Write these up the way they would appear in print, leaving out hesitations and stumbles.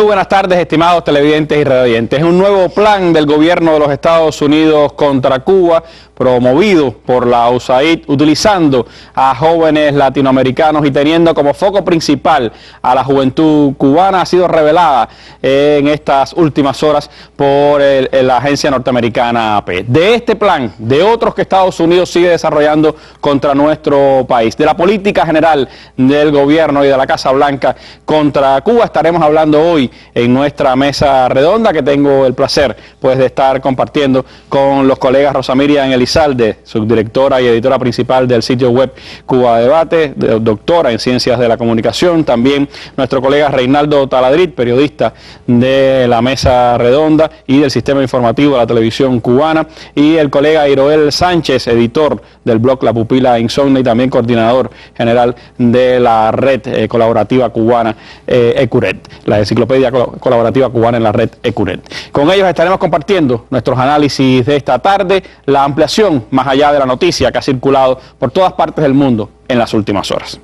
Muy buenas tardes, estimados televidentes y radioyentes. Es un nuevo plan del gobierno de los Estados Unidos contra Cuba, promovido por la USAID, utilizando a jóvenes latinoamericanos y teniendo como foco principal a la juventud cubana. Ha sido revelada en estas últimas horas por la agencia norteamericana AP. De este plan, de otros que Estados Unidos sigue desarrollando contra nuestro país, de la política general del gobierno y de la Casa Blanca contra Cuba, estaremos hablando hoy en nuestra mesa redonda, que tengo el placer pues de estar compartiendo con los colegas Rosa Miriam Elizalde, subdirectora y editora principal del sitio web Cuba Debate, doctora en Ciencias de la Comunicación, también nuestro colega Reinaldo Taladrid, periodista de la mesa redonda y del sistema informativo de la televisión cubana, y el colega Iroel Sánchez, editor del blog La Pupila Insomne y también coordinador general de la red colaborativa cubana ECURET, la enciclopedia colaborativa cubana en la red ECURET. Con ellos estaremos compartiendo nuestros análisis de esta tarde, la ampliación más allá de la noticia que ha circulado por todas partes del mundo en las últimas horas.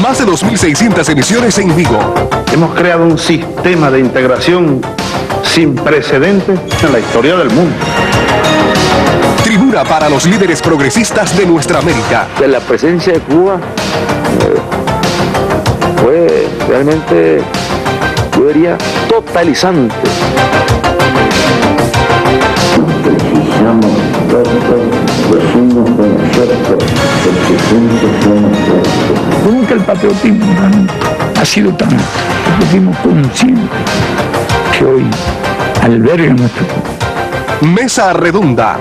Más de 2.600 emisiones en vivo. Hemos creado un sistema de integración sin precedentes en la historia del mundo. Tribuna para los líderes progresistas de nuestra América. La presencia de Cuba fue realmente, yo diría, totalizante. Nunca el patriotismo ha sido tan patriotismo consciente que hoy alberga nuestro pueblo. Mesa Redonda,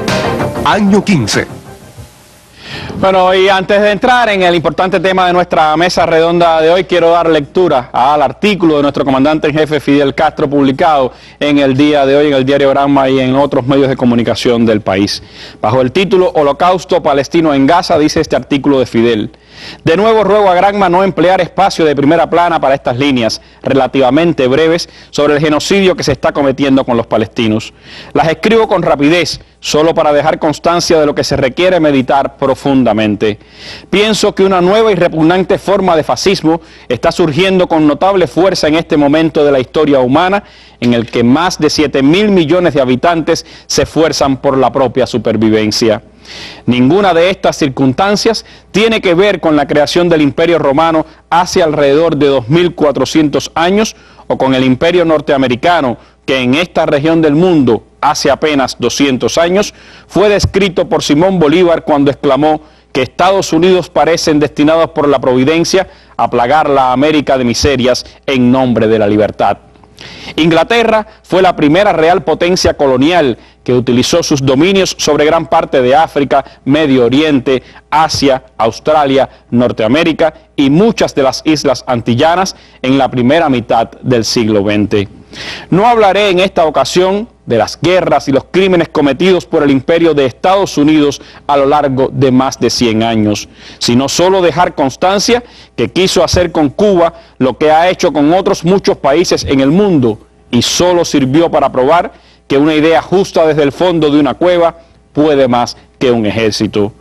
año 15. Bueno, y antes de entrar en el importante tema de nuestra mesa redonda de hoy, quiero dar lectura al artículo de nuestro comandante en jefe Fidel Castro, publicado en el día de hoy en el diario Granma y en otros medios de comunicación del país. Bajo el título Holocausto Palestino en Gaza, dice este artículo de Fidel: de nuevo ruego a Granma no emplear espacio de primera plana para estas líneas relativamente breves sobre el genocidio que se está cometiendo con los palestinos. Las escribo con rapidez, solo para dejar constancia de lo que se requiere meditar profundamente. Pienso que una nueva y repugnante forma de fascismo está surgiendo con notable fuerza en este momento de la historia humana, en el que más de 7.000 millones de habitantes se esfuerzan por la propia supervivencia. Ninguna de estas circunstancias tiene que ver con la creación del Imperio Romano hace alrededor de 2.400 años o con el Imperio Norteamericano, que en esta región del mundo hace apenas 200 años fue descrito por Simón Bolívar cuando exclamó que Estados Unidos parecen destinados por la providencia a plagar la América de miserias en nombre de la libertad. Inglaterra fue la primera real potencia colonial que utilizó sus dominios sobre gran parte de África, Medio Oriente, Asia, Australia, Norteamérica y muchas de las islas antillanas en la primera mitad del siglo XX. No hablaré en esta ocasión de las guerras y los crímenes cometidos por el imperio de Estados Unidos a lo largo de más de 100 años, sino solo dejar constancia que quiso hacer con Cuba lo que ha hecho con otros muchos países en el mundo y solo sirvió para probar que una idea justa desde el fondo de una cueva puede más que un ejército.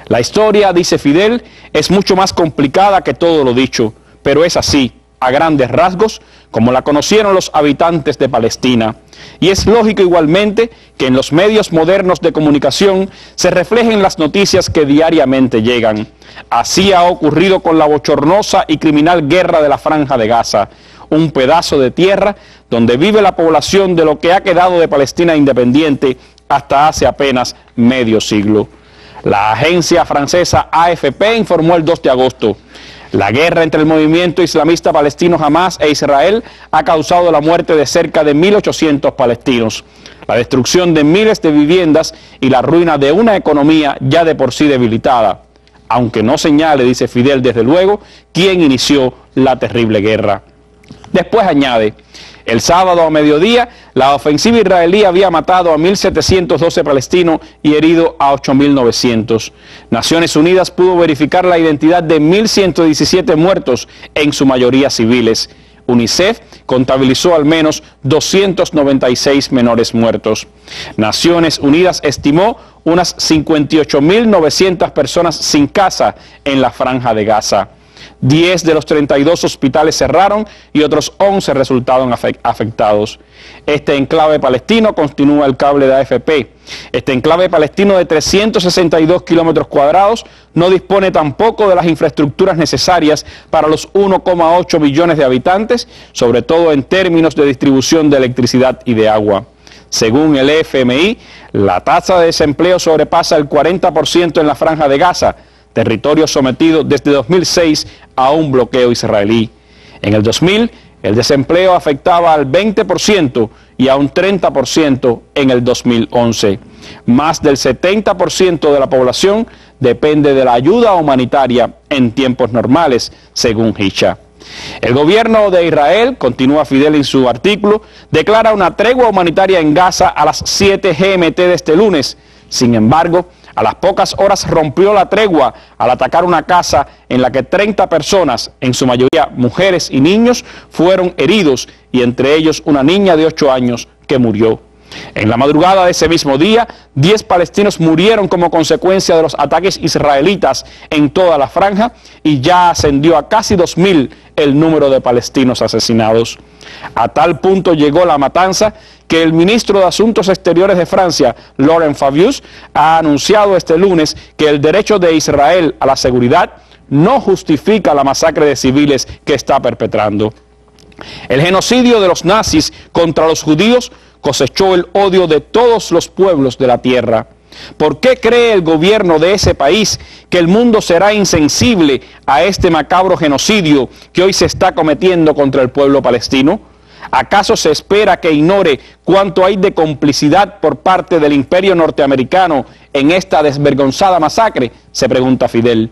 La historia, dice Fidel, es mucho más complicada que todo lo dicho, pero es así, a grandes rasgos, como la conocieron los habitantes de Palestina. Y es lógico igualmente que en los medios modernos de comunicación se reflejen las noticias que diariamente llegan. Así ha ocurrido con la bochornosa y criminal guerra de la Franja de Gaza, un pedazo de tierra donde vive la población de lo que ha quedado de Palestina independiente hasta hace apenas medio siglo. La agencia francesa AFP informó el 2 de agosto. La guerra entre el movimiento islamista palestino Hamas e Israel ha causado la muerte de cerca de 1.800 palestinos, la destrucción de miles de viviendas y la ruina de una economía ya de por sí debilitada, aunque no señale, dice Fidel desde luego, quién inició la terrible guerra. Después añade: el sábado a mediodía, la ofensiva israelí había matado a 1.712 palestinos y herido a 8.900. Naciones Unidas pudo verificar la identidad de 1.117 muertos, en su mayoría civiles. UNICEF contabilizó al menos 296 menores muertos. Naciones Unidas estimó unas 58.900 personas sin casa en la Franja de Gaza. 10 de los 32 hospitales cerraron y otros 11 resultaron afectados. Este enclave palestino continúa el cable de AFP. Este enclave palestino de 362 kilómetros cuadrados no dispone tampoco de las infraestructuras necesarias para los 1,8 millones de habitantes, sobre todo en términos de distribución de electricidad y de agua. Según el FMI, la tasa de desempleo sobrepasa el 40% en la Franja de Gaza, territorio sometido desde 2006 a un bloqueo israelí. En el 2000, el desempleo afectaba al 20% y a un 30% en el 2011. Más del 70% de la población depende de la ayuda humanitaria en tiempos normales, según Hicha. El gobierno de Israel, continúa Fidel en su artículo, declara una tregua humanitaria en Gaza a las 7 GMT de este lunes. Sin embargo, a las pocas horas rompió la tregua al atacar una casa en la que 30 personas, en su mayoría mujeres y niños, fueron heridos y entre ellos una niña de 8 años que murió. En la madrugada de ese mismo día, 10 palestinos murieron como consecuencia de los ataques israelitas en toda la franja y ya ascendió a casi 2.000 el número de palestinos asesinados. A tal punto llegó la matanza que el ministro de Asuntos Exteriores de Francia, Laurent Fabius, ha anunciado este lunes que el derecho de Israel a la seguridad no justifica la masacre de civiles que está perpetrando. El genocidio de los nazis contra los judíos cosechó el odio de todos los pueblos de la tierra. ¿Por qué cree el gobierno de ese país que el mundo será insensible a este macabro genocidio que hoy se está cometiendo contra el pueblo palestino? ¿Acaso se espera que ignore cuánto hay de complicidad por parte del imperio norteamericano en esta desvergonzada masacre?, se pregunta Fidel.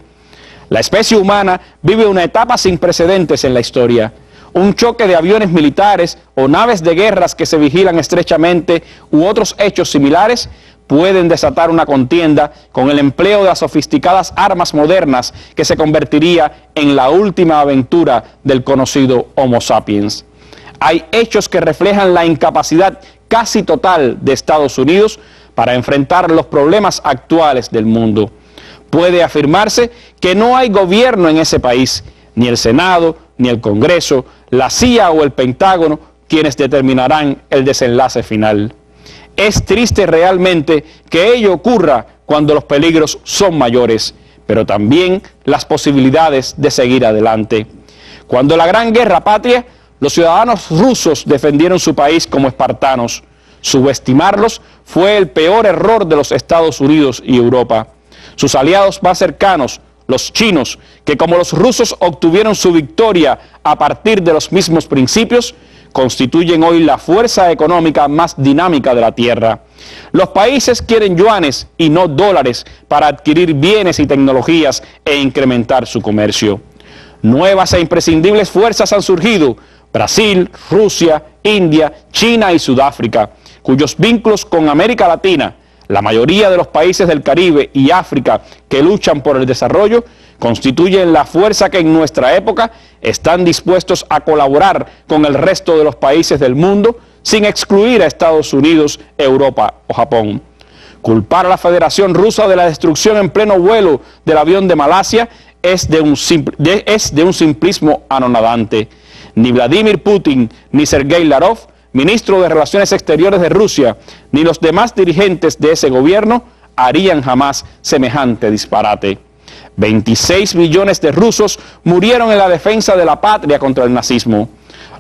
La especie humana vive una etapa sin precedentes en la historia. Un choque de aviones militares o naves de guerras que se vigilan estrechamente u otros hechos similares pueden desatar una contienda con el empleo de las sofisticadas armas modernas que se convertiría en la última aventura del conocido Homo sapiens. Hay hechos que reflejan la incapacidad casi total de Estados Unidos para enfrentar los problemas actuales del mundo. Puede afirmarse que no hay gobierno en ese país, ni el Senado, ni el Congreso, la CIA o el Pentágono, quienes determinarán el desenlace final. Es triste realmente que ello ocurra cuando los peligros son mayores, pero también las posibilidades de seguir adelante. Cuando la Gran Guerra Patria, los ciudadanos rusos defendieron su país como espartanos. Subestimarlos fue el peor error de los Estados Unidos y Europa. Sus aliados más cercanos, los chinos, que como los rusos obtuvieron su victoria a partir de los mismos principios, constituyen hoy la fuerza económica más dinámica de la tierra. Los países quieren yuanes y no dólares para adquirir bienes y tecnologías e incrementar su comercio. Nuevas e imprescindibles fuerzas han surgido: Brasil, Rusia, India, China y Sudáfrica, cuyos vínculos con América Latina, la mayoría de los países del Caribe y África que luchan por el desarrollo, constituyen la fuerza que en nuestra época están dispuestos a colaborar con el resto de los países del mundo, sin excluir a Estados Unidos, Europa o Japón. Culpar a la Federación Rusa de la destrucción en pleno vuelo del avión de Malasia es de un simplismo anonadante. Ni Vladimir Putin ni Sergei Lavrov, ministro de Relaciones Exteriores de Rusia, ni los demás dirigentes de ese gobierno harían jamás semejante disparate. 26 millones de rusos murieron en la defensa de la patria contra el nazismo.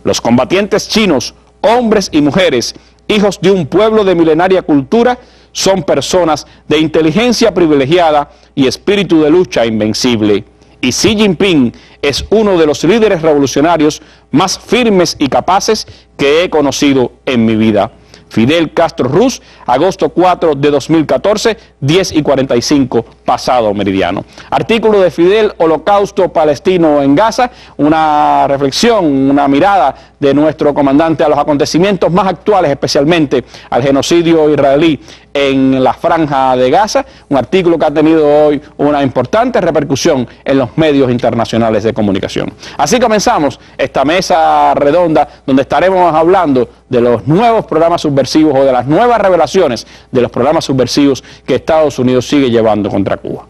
Los combatientes chinos, hombres y mujeres, hijos de un pueblo de milenaria cultura, son personas de inteligencia privilegiada y espíritu de lucha invencible. Y Xi Jinping es uno de los líderes revolucionarios más firmes y capaces que he conocido en mi vida. Fidel Castro Ruz, agosto 4 de 2014, 10:45, pasado meridiano. Artículo de Fidel, Holocausto Palestino en Gaza, una reflexión, una mirada de nuestro comandante a los acontecimientos más actuales, especialmente al genocidio israelí en la Franja de Gaza, un artículo que ha tenido hoy una importante repercusión en los medios internacionales de comunicación. Así comenzamos esta mesa redonda donde estaremos hablando de los nuevos programas subversivos o de las nuevas revelaciones de los programas subversivos que Estados Unidos sigue llevando contra Cuba.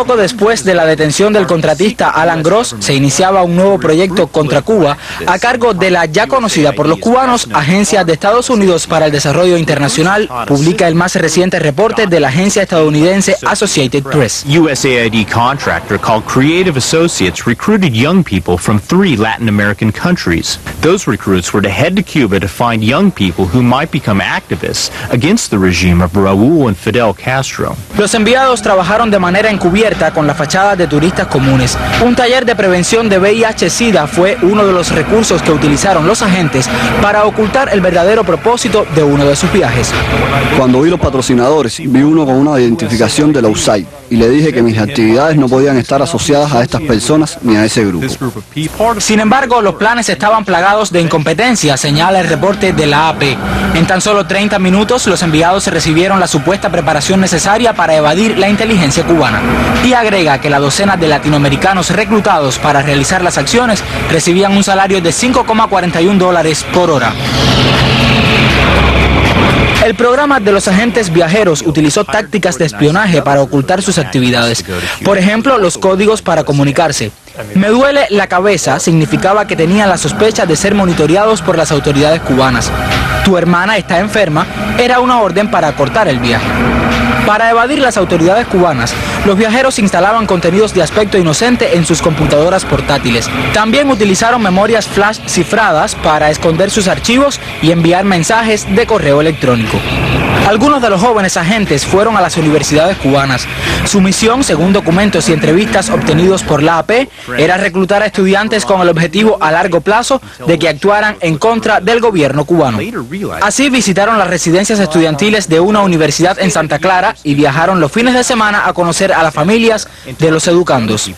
Poco después de la detención del contratista Alan Gross, se iniciaba un nuevo proyecto contra Cuba a cargo de la ya conocida por los cubanos Agencia de Estados Unidos para el Desarrollo Internacional, publica el más reciente reporte de la agencia estadounidense Associated Press. USAID contractor called Creative Associates recruited young people from 3 Latin American countries. Those recruits were to head to Cuba to find young people who might become activists against the regime of Raúl and Fidel Castro. Los enviados trabajaron de manera encubierta con la fachada de turistas comunes. Un taller de prevención de VIH-Sida fue uno de los recursos que utilizaron los agentes para ocultar el verdadero propósito de uno de sus viajes. Cuando vi los patrocinadores, vi uno con una identificación de la USAID y le dije que mis actividades no podían estar asociadas a estas personas ni a ese grupo. Sin embargo, los planes estaban plagados de incompetencia, señala el reporte de la AP. En tan solo 30 minutos, los enviados recibieron la supuesta preparación necesaria para evadir la inteligencia cubana. Y agrega que la docena de latinoamericanos reclutados para realizar las acciones recibían un salario de $5,41 por hora. El programa de los agentes viajeros utilizó tácticas de espionaje para ocultar sus actividades. Por ejemplo, los códigos para comunicarse. Me duele la cabeza significaba que tenían la sospecha de ser monitoreados por las autoridades cubanas. Tu hermana está enferma era una orden para cortar el viaje. Para evadir las autoridades cubanas, los viajeros instalaban contenidos de aspecto inocente en sus computadoras portátiles. También utilizaron memorias flash cifradas para esconder sus archivos y enviar mensajes de correo electrónico. Algunos de los jóvenes agentes fueron a las universidades cubanas. Su misión, según documentos y entrevistas obtenidos por la AP, era reclutar a estudiantes con el objetivo a largo plazo de que actuaran en contra del gobierno cubano. Así visitaron las residencias estudiantiles de una universidad en Santa Clara y viajaron los fines de semana a conocer a las familias de los educandos.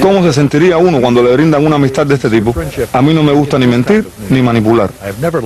¿Cómo se sentiría uno cuando le brindan una amistad de este tipo? A mí no me gusta ni mentir ni manipular.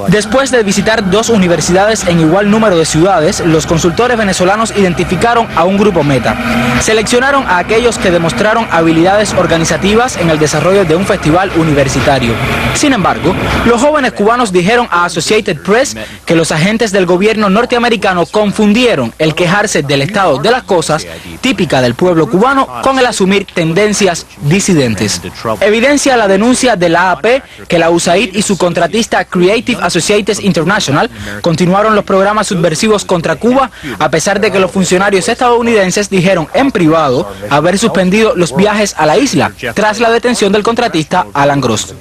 Después de visitar 2 universidades en igual número de ciudades, los consultores venezolanos identificaron a un grupo meta. Seleccionaron a aquellos que demostraron habilidades organizativas en el desarrollo de un festival universitario. Sin embargo, los jóvenes cubanos dijeron a Associated Press que los agentes del gobierno norteamericano confundieron el quejarse del estado de las cosas, típica del pueblo cubano, con el asumir tendencias disidentes. Evidencia la denuncia de la AP que la USAID y su contratista Creative Associates International continuaron los programas subversivos contra Cuba, a pesar de que los funcionarios estadounidenses dijeron en privado haber suspendido los viajes a la isla tras la detención del contratista Alan Gross.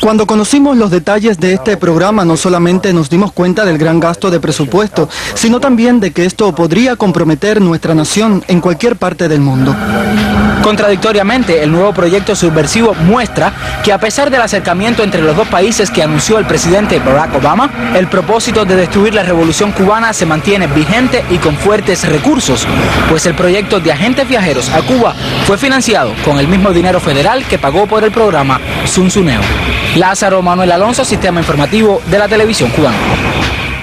Cuando conocimos los detalles de este programa, no solamente nos dimos cuenta del gran gasto de presupuesto, sino también de que esto podría comprometer nuestra nación en cualquier parte del mundo. Contradictoriamente, el nuevo proyecto subversivo muestra que a pesar del acercamiento entre los dos países que anunció el presidente Barack Obama, el propósito de destruir la revolución cubana se mantiene vigente y con fuertes recursos, pues el proyecto de agentes viajeros a Cuba fue financiado con el mismo dinero federal que pagó por el programa Zunzuneo. Lázaro Manuel Alonso, Sistema Informativo de la Televisión Cubana.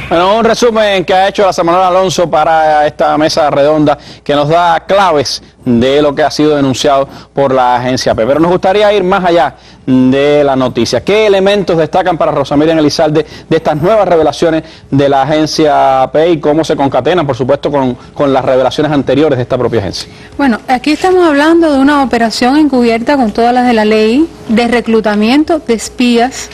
Bueno, un resumen que ha hecho la Manuel Alonso para esta mesa redonda que nos da claves de lo que ha sido denunciado por la agencia AP. Pero nos gustaría ir más allá de la noticia. ¿Qué elementos destacan para Rosa Miriam Elizalde de estas nuevas revelaciones de la agencia AP y cómo se concatenan, por supuesto, con las revelaciones anteriores de esta propia agencia? Bueno, aquí estamos hablando de una operación encubierta con todas las de la ley, de reclutamiento de espías,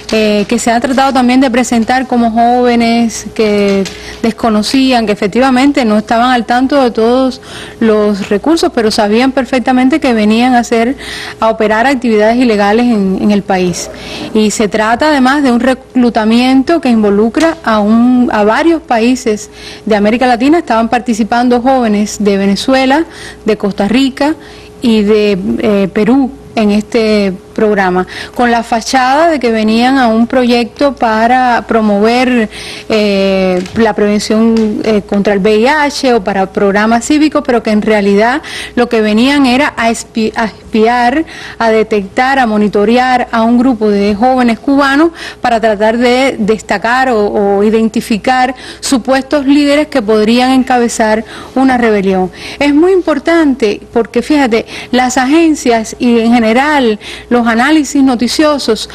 que se ha tratado también de presentar como jóvenes que desconocían, que efectivamente no estaban al tanto de todos los recursos, pero sabían perfectamente que venían a operar actividades ilegales en el país. Y se trata además de un reclutamiento que involucra a varios países de América Latina. Estaban participando jóvenes de Venezuela, de Costa Rica y de Perú en este programa, con la fachada de que venían a un proyecto para promover la prevención contra el VIH o para programas cívicos, pero que en realidad lo que venían era a espiar, a detectar, a monitorear a un grupo de jóvenes cubanos para tratar de destacar o identificar supuestos líderes que podrían encabezar una rebelión. Es muy importante porque, fíjate, las agencias y en general los análisis noticiosos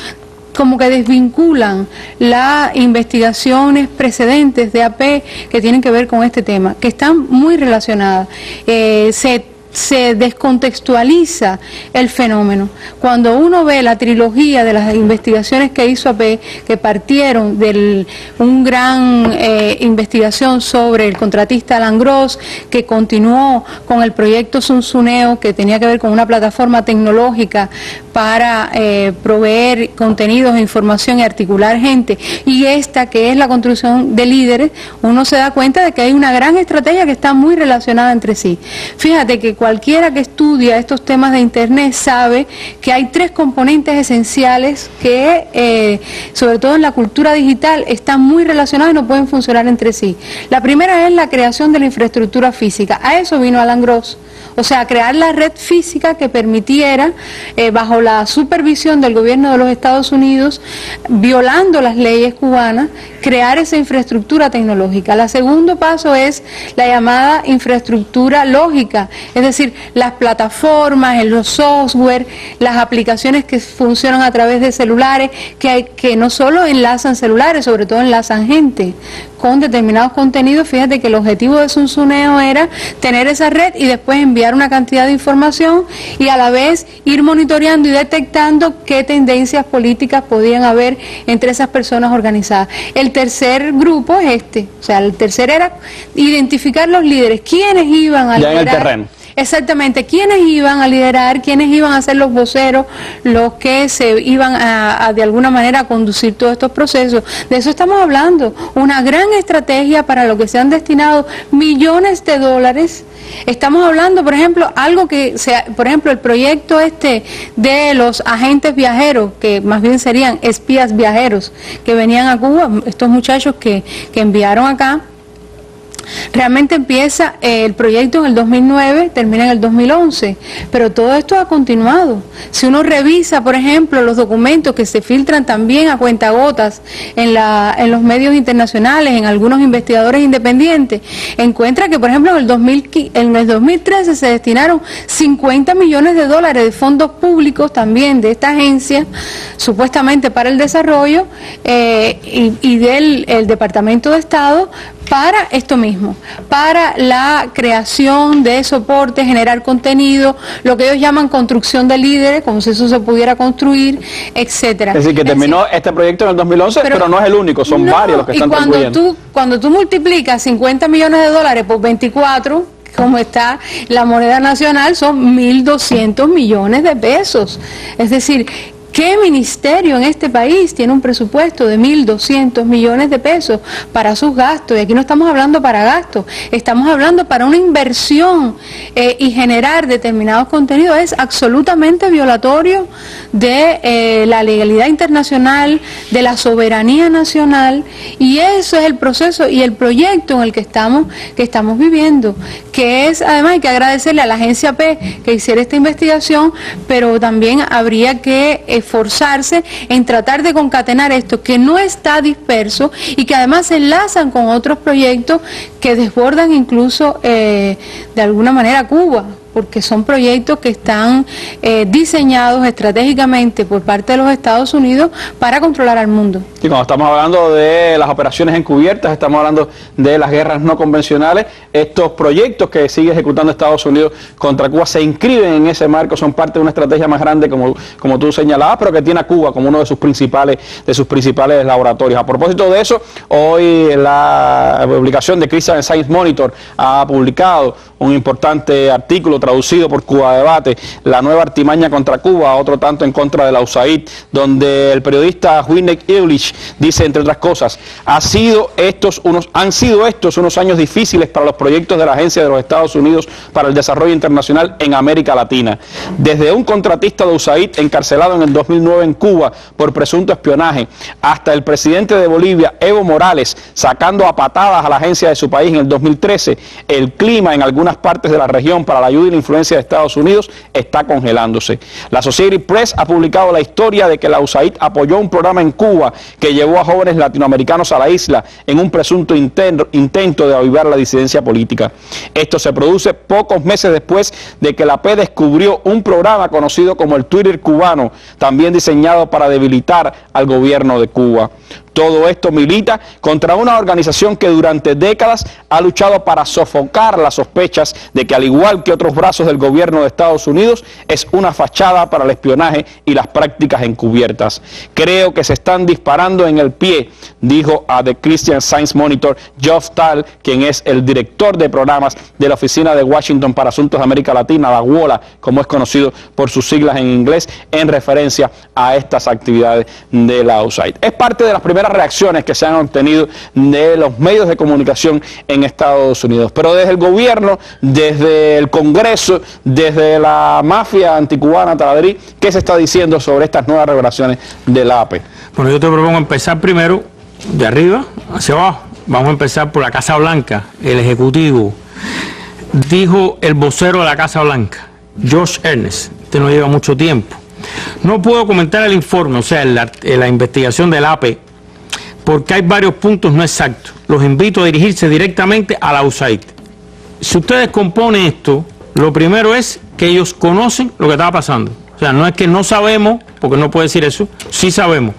como que desvinculan las investigaciones precedentes de AP que tienen que ver con este tema, que están muy relacionadas. Se se descontextualiza el fenómeno. Cuando uno ve la trilogía de las investigaciones que hizo AP, que partieron de un gran investigación sobre el contratista Alan Gross, que continuó con el proyecto Zunzuneo, que tenía que ver con una plataforma tecnológica para proveer contenidos, información y articular gente, y esta que es la construcción de líderes, uno se da cuenta de que hay una gran estrategia que está muy relacionada entre sí. Fíjate que cualquiera que estudia estos temas de Internet sabe que hay tres componentes esenciales que, sobre todo en la cultura digital, están muy relacionados y no pueden funcionar entre sí. La primera es la creación de la infraestructura física. A eso vino Alan Gross. O sea, crear la red física que permitiera, bajo la supervisión del gobierno de los Estados Unidos, violando las leyes cubanas, crear esa infraestructura tecnológica. El segundo paso es la llamada infraestructura lógica, es decir, las plataformas, los software, las aplicaciones que funcionan a través de celulares, que no solo enlazan celulares, sobre todo enlazan gente con determinados contenidos. Fíjate que el objetivo de Zunzuneo era tener esa red y después enviar una cantidad de información y a la vez ir monitoreando y detectando qué tendencias políticas podían haber entre esas personas organizadas. El tercer grupo es o sea, el tercer era identificar los líderes, quiénes iban a liderar. Ya en el terreno. Exactamente, quiénes iban a liderar, quiénes iban a ser los voceros, los que se iban a de alguna manera a conducir todos estos procesos. De eso estamos hablando, una gran estrategia para lo que se han destinado millones de dólares. Estamos hablando, por ejemplo, algo que sea, por ejemplo, el proyecto de los agentes viajeros, que más bien serían espías viajeros, que venían a Cuba, estos muchachos que enviaron acá. Realmente empieza el proyecto en el 2009, termina en el 2011, pero todo esto ha continuado. Si uno revisa, por ejemplo, los documentos que se filtran también a cuentagotas en los medios internacionales, en algunos investigadores independientes, encuentra que, por ejemplo, en el 2013 se destinaron 50 millones de dólares de fondos públicos también de esta agencia, supuestamente para el desarrollo, y del Departamento de Estado, para esto mismo, para la creación de soporte, generar contenido, lo que ellos llaman construcción de líderes, como si eso se pudiera construir, etcétera. Es decir, que terminó este proyecto en el 2011, pero no es el único, son varios los que están construyendo. Cuando tú multiplicas 50 millones de dólares por 24, como está la moneda nacional, son 1.200 millones de pesos. Es decir, ¿qué ministerio en este país tiene un presupuesto de 1.200 millones de pesos para sus gastos? Y aquí no estamos hablando para gastos, estamos hablando para una inversión y generar determinados contenidos. Es absolutamente violatorio de la legalidad internacional, de la soberanía nacional, y eso es el proceso y el proyecto en el que estamos viviendo, que es, además, hay que agradecerle a la agencia P que hiciera esta investigación, pero también habría que esforzarse en tratar de concatenar esto, que no está disperso y que además se enlazan con otros proyectos que desbordan incluso de alguna manera Cuba, porque son proyectos que están diseñados estratégicamente por parte de los Estados Unidos para controlar al mundo. Y cuando estamos hablando de las operaciones encubiertas, estamos hablando de las guerras no convencionales, estos proyectos que sigue ejecutando Estados Unidos contra Cuba se inscriben en ese marco, son parte de una estrategia más grande, como tú señalabas, pero que tiene a Cuba como uno de sus principales laboratorios. A propósito de eso, hoy la publicación de Christian Science Monitor ha publicado un importante artículo traducido por Cuba Debate, la nueva artimaña contra Cuba, otro tanto en contra de la USAID, donde el periodista Zbigniew Illich dice, entre otras cosas, han sido estos unos años difíciles para los proyectos de la Agencia de los Estados Unidos para el Desarrollo Internacional en América Latina. Desde un contratista de USAID encarcelado en el 2009 en Cuba por presunto espionaje, hasta el presidente de Bolivia, Evo Morales, sacando a patadas a la agencia de su país en el 2013, el clima en algunas partes de la región para la ayuda y la influencia de Estados Unidos está congelándose. La Associated Press ha publicado la historia de que la USAID apoyó un programa en Cuba que llevó a jóvenes latinoamericanos a la isla en un presunto intento de avivar la disidencia política. Esto se produce pocos meses después de que la AP descubrió un programa conocido como el Twitter cubano, también diseñado para debilitar al gobierno de Cuba. Todo esto milita contra una organización que durante décadas ha luchado para sofocar las sospechas de que, al igual que otros brazos del gobierno de Estados Unidos, es una fachada para el espionaje y las prácticas encubiertas. Creo que se están disparando en el pie, dijo a The Christian Science Monitor Geoff Tal, quien es el director de programas de la Oficina de Washington para Asuntos de América Latina, la WOLA, como es conocido por sus siglas en inglés, en referencia a estas actividades de la USAID. Es parte de las primeras reacciones que se han obtenido de los medios de comunicación en Estados Unidos. Pero desde el gobierno, desde el Congreso, desde la mafia anticubana Taladrí, ¿qué se está diciendo sobre estas nuevas revelaciones de la AP? Bueno, yo te propongo empezar primero de arriba hacia abajo. Vamos a empezar por la Casa Blanca, el Ejecutivo. Dijo el vocero de la Casa Blanca, Josh Earnest, este no lleva mucho tiempo: no puedo comentar el informe, o sea, la investigación del AP, porque hay varios puntos no exactos. Los invito a dirigirse directamente a la USAID. Si ustedes componen esto, lo primero es que ellos conocen lo que estaba pasando. O sea, no es que no sabemos, porque no puede decir eso, sí sabemos.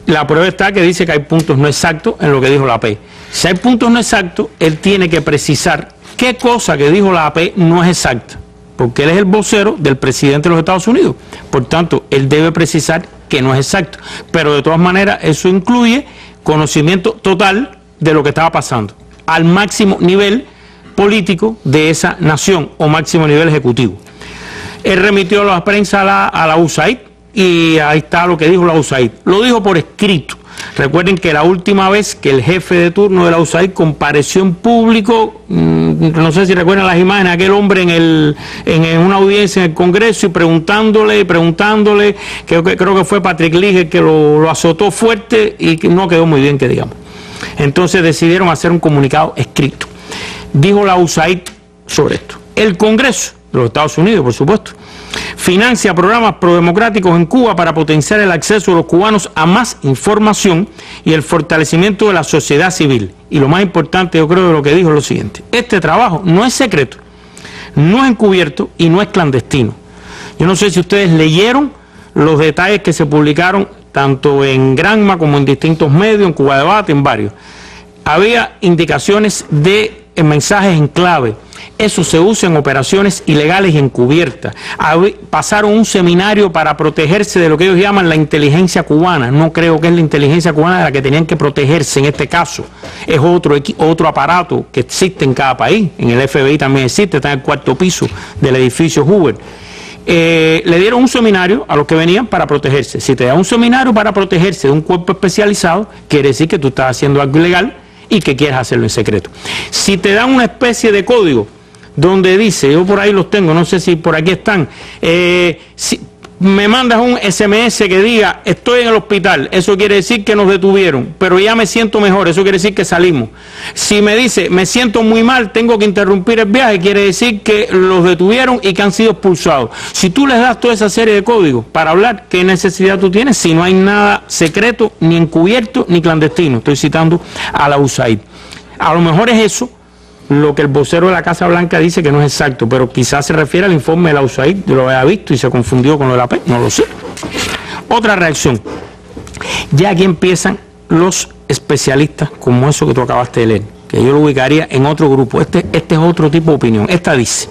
La prueba está que dice que hay puntos no exactos en lo que dijo la AP. Si hay puntos no exactos, él tiene que precisar qué cosa que dijo la AP no es exacta, porque él es el vocero del presidente de los Estados Unidos. Por tanto, él debe precisar que no es exacto. Pero de todas maneras, eso incluye conocimiento total de lo que estaba pasando, al máximo nivel político de esa nación o máximo nivel ejecutivo. Él remitió a la prensa a la USAID y ahí está lo que dijo la USAID. Lo dijo por escrito. Recuerden que la última vez que el jefe de turno de la USAID compareció en público, no sé si recuerdan las imágenes, aquel hombre en una audiencia en el Congreso y preguntándole, creo que fue Patrick Leahy que lo azotó fuerte y que no quedó muy bien, que digamos. Entonces decidieron hacer un comunicado escrito. Dijo la USAID sobre esto: el Congreso de los Estados Unidos, por supuesto, financia programas prodemocráticos en Cuba para potenciar el acceso de los cubanos a más información y el fortalecimiento de la sociedad civil. Y lo más importante, yo creo, de lo que dijo es lo siguiente: este trabajo no es secreto, no es encubierto y no es clandestino. Yo no sé si ustedes leyeron los detalles que se publicaron tanto en Granma como en distintos medios, en Cuba Debate, en varios. Había indicaciones de mensajes en clave. Eso se usa en operaciones ilegales y encubiertas. Pasaron un seminario para protegerse de lo que ellos llaman la inteligencia cubana. No creo que es la inteligencia cubana de la que tenían que protegerse en este caso. Es otro aparato que existe en cada país. En el FBI también existe, está en el 4º piso del edificio Hoover. Le dieron un seminario a los que venían para protegerse. Si te da un seminario para protegerse de un cuerpo especializado, quiere decir que tú estás haciendo algo ilegal y que quieres hacerlo en secreto. Si te dan una especie de código donde dice, yo por ahí los tengo, no sé si por aquí están, si me mandas un SMS que diga estoy en el hospital, eso quiere decir que nos detuvieron, pero ya me siento mejor, eso quiere decir que salimos. Si me dice me siento muy mal, tengo que interrumpir el viaje, quiere decir que los detuvieron y que han sido expulsados. Si tú les das toda esa serie de códigos para hablar, ¿qué necesidad tú tienes si no hay nada secreto, ni encubierto, ni clandestino? Estoy citando a la USAID. A lo mejor es eso lo que el vocero de la Casa Blanca dice que no es exacto, pero quizás se refiere al informe de la USAID, yo lo había visto y se confundió con lo de la AP, no lo sé. Otra reacción: ya aquí empiezan los especialistas como eso que tú acabaste de leer, que yo lo ubicaría en otro grupo. Este es otro tipo de opinión. Esta dice: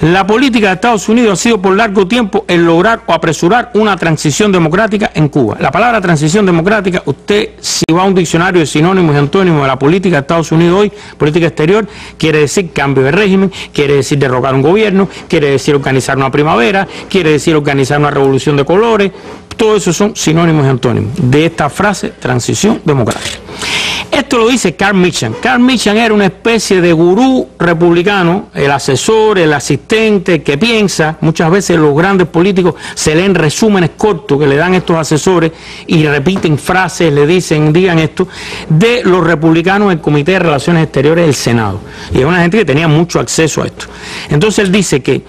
la política de Estados Unidos ha sido por largo tiempo el lograr o apresurar una transición democrática en Cuba. La palabra transición democrática, usted si va a un diccionario de sinónimos y antónimos de la política de Estados Unidos hoy, política exterior, quiere decir cambio de régimen, quiere decir derrocar un gobierno, quiere decir organizar una primavera, quiere decir organizar una revolución de colores. Todo eso son sinónimos y antónimos de esta frase, transición democrática. Esto lo dice Carl Mitchell. Carl Mitchell era una especie de gurú republicano, el asesor, el asistente, el que piensa. Muchas veces los grandes políticos se leen resúmenes cortos que le dan estos asesores y repiten frases, le dicen, digan esto, de los republicanos del Comité de Relaciones Exteriores del Senado. Y es una gente que tenía mucho acceso a esto. Entonces él dice que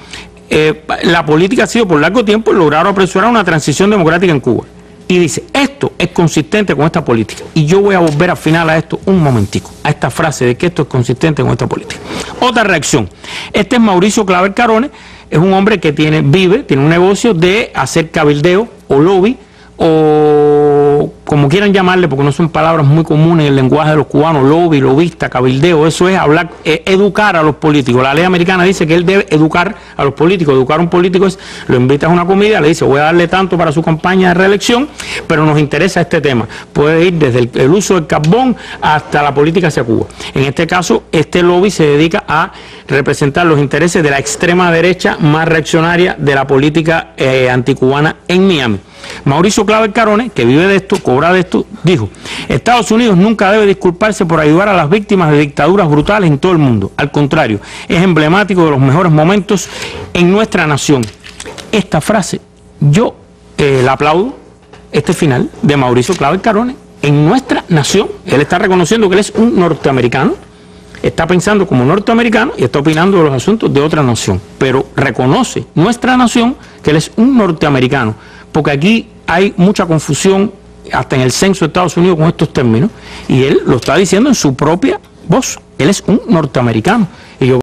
la política ha sido por largo tiempo lograr apresurar una transición democrática en Cuba. Y dice, esto es consistente con esta política. Y yo voy a volver al final a esto un momentico, a esta frase de que esto es consistente con esta política. Otra reacción. Este es Mauricio Claver Carones, es un hombre que tiene un negocio de hacer cabildeo o lobby o como quieran llamarle, porque no son palabras muy comunes en el lenguaje de los cubanos, lobby, lobista, cabildeo, eso es hablar, educar a los políticos. La ley americana dice que él debe educar a los políticos. Educar a un político es, lo invitas a una comida, le dice, voy a darle tanto para su campaña de reelección, pero nos interesa este tema. Puede ir desde el uso del carbón hasta la política hacia Cuba. En este caso, este lobby se dedica a representar los intereses de la extrema derecha más reaccionaria de la política anticubana en Miami. Mauricio Claver Carones, que vive de esto, cobra de esto, dijo: Estados Unidos nunca debe disculparse por ayudar a las víctimas de dictaduras brutales en todo el mundo. Al contrario, es emblemático de los mejores momentos en nuestra nación. Esta frase, yo la aplaudo, este final de Mauricio Claver Carones, en nuestra nación. Él está reconociendo que él es un norteamericano, está pensando como norteamericano y está opinando de los asuntos de otra nación, pero reconoce nuestra nación que él es un norteamericano, porque aquí hay mucha confusión hasta en el censo de Estados Unidos con estos términos, y él lo está diciendo en su propia voz. Él es un norteamericano. Y yo...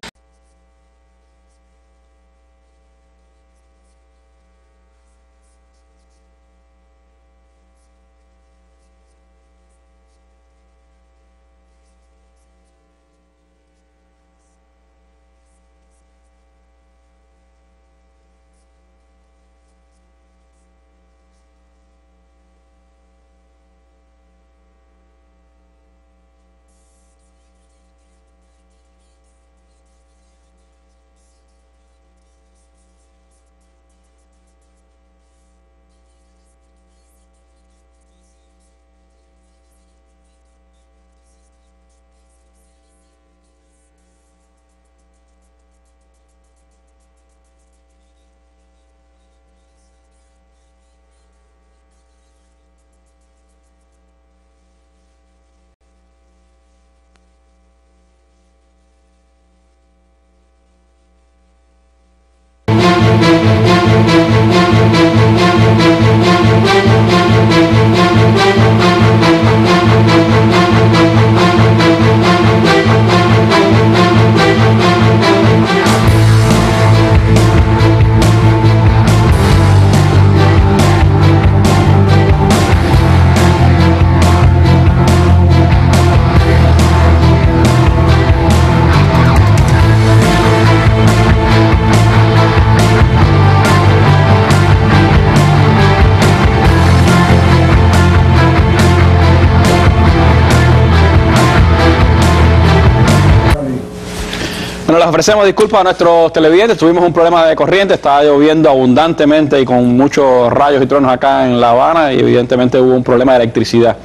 Bueno, les ofrecemos disculpas a nuestros televidentes, tuvimos un problema de corriente, estaba lloviendo abundantemente y con muchos rayos y truenos acá en La Habana, y evidentemente hubo un problema de electricidad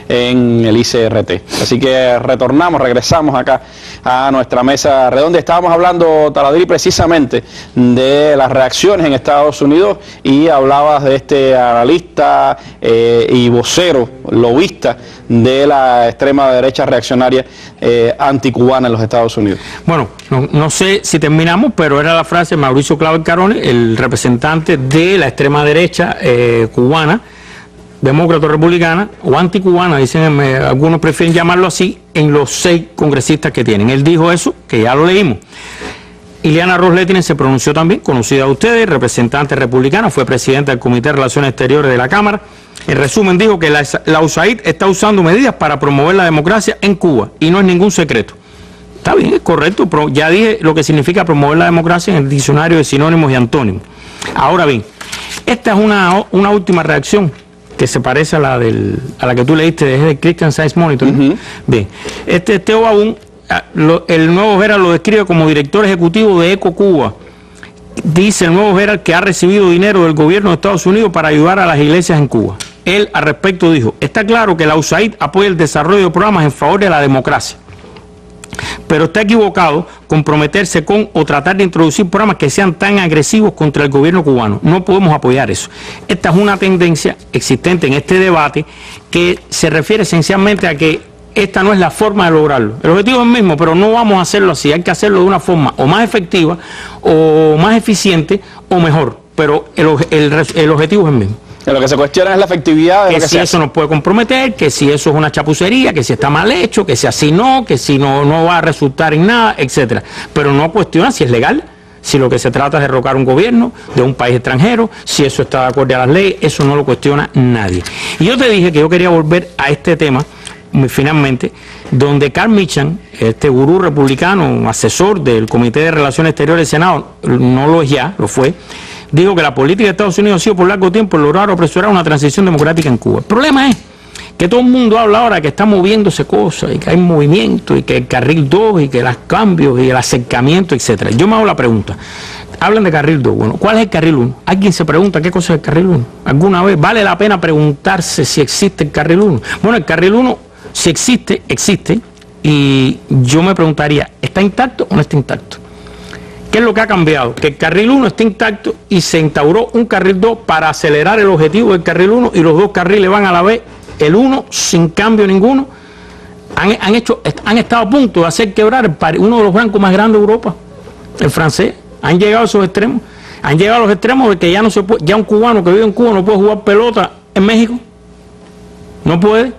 en el ICRT. Así que regresamos acá a nuestra mesa redonda. Estábamos hablando, Taladri, precisamente de las reacciones en Estados Unidos, y hablabas de este analista y vocero, lobista de la extrema derecha reaccionaria anticubana en los Estados Unidos. Bueno, no sé si terminamos, pero era la frase de Mauricio Claver Carones, el representante de la extrema derecha cubana, demócrata republicana o anticubana, dicen, algunos prefieren llamarlo así, en los 6 congresistas que tienen. Él dijo eso, que ya lo leímos. Ileana Ros-Lehtinen se pronunció también, conocida a ustedes, representante republicana, fue presidenta del Comité de Relaciones Exteriores de la Cámara. En resumen, dijo que la USAID está usando medidas para promover la democracia en Cuba, y no es ningún secreto. Está bien, es correcto, pero ya dije lo que significa promover la democracia en el diccionario de sinónimos y antónimos. Ahora bien, esta es una última reacción que se parece a la que tú leíste desde el Christian Science Monitor, ¿no? Bien, Teo Babún, el Nuevo Herald lo describe como director ejecutivo de Eco Cuba. Dice el Nuevo Herald que ha recibido dinero del gobierno de Estados Unidos para ayudar a las iglesias en Cuba. Él al respecto dijo: está claro que la USAID apoya el desarrollo de programas en favor de la democracia, pero está equivocado comprometerse con o tratar de introducir programas que sean tan agresivos contra el gobierno cubano. No podemos apoyar eso. Esta es una tendencia existente en este debate que se refiere esencialmente a que esta no es la forma de lograrlo. El objetivo es el mismo, pero no vamos a hacerlo así. Hay que hacerlo de una forma o más efectiva, o más eficiente, o mejor. Pero el objetivo es el mismo. Lo que se cuestiona es la efectividad de que lo que si eso nos puede comprometer, que si eso es una chapucería, que si está mal hecho, que si así no, que si no va a resultar en nada, etcétera. Pero no cuestiona si es legal, si lo que se trata es derrocar un gobierno de un país extranjero, si eso está de acuerdo a las leyes, eso no lo cuestiona nadie. Y yo te dije que yo quería volver a este tema, finalmente, donde Carl Meacham, este gurú republicano, asesor del Comité de Relaciones Exteriores del Senado, no lo es ya, lo fue, dijo que la política de Estados Unidos ha sido por largo tiempo lograr apresurar una transición democrática en Cuba. El problema es que todo el mundo habla ahora que está moviéndose cosas y que hay movimiento y que el carril 2 y que los cambios y el acercamiento, etcétera. Yo me hago la pregunta, hablan de carril 2, bueno, ¿cuál es el carril 1? ¿Alguien se pregunta qué cosa es el carril 1? ¿Alguna vez vale la pena preguntarse si existe el carril 1? Bueno, el carril 1, si existe, existe, y yo me preguntaría, ¿está intacto o no está intacto? ¿Qué es lo que ha cambiado? Que el carril 1 está intacto y se instauró un carril 2 para acelerar el objetivo del carril 1 y los dos carriles van a la vez, el uno sin cambio ninguno. Han estado a punto de hacer quebrar uno de los bancos más grandes de Europa, el francés. Han llegado a esos extremos. Han llegado a los extremos de que ya no se puede, ya un cubano que vive en Cuba no puede jugar pelota en México. No puede.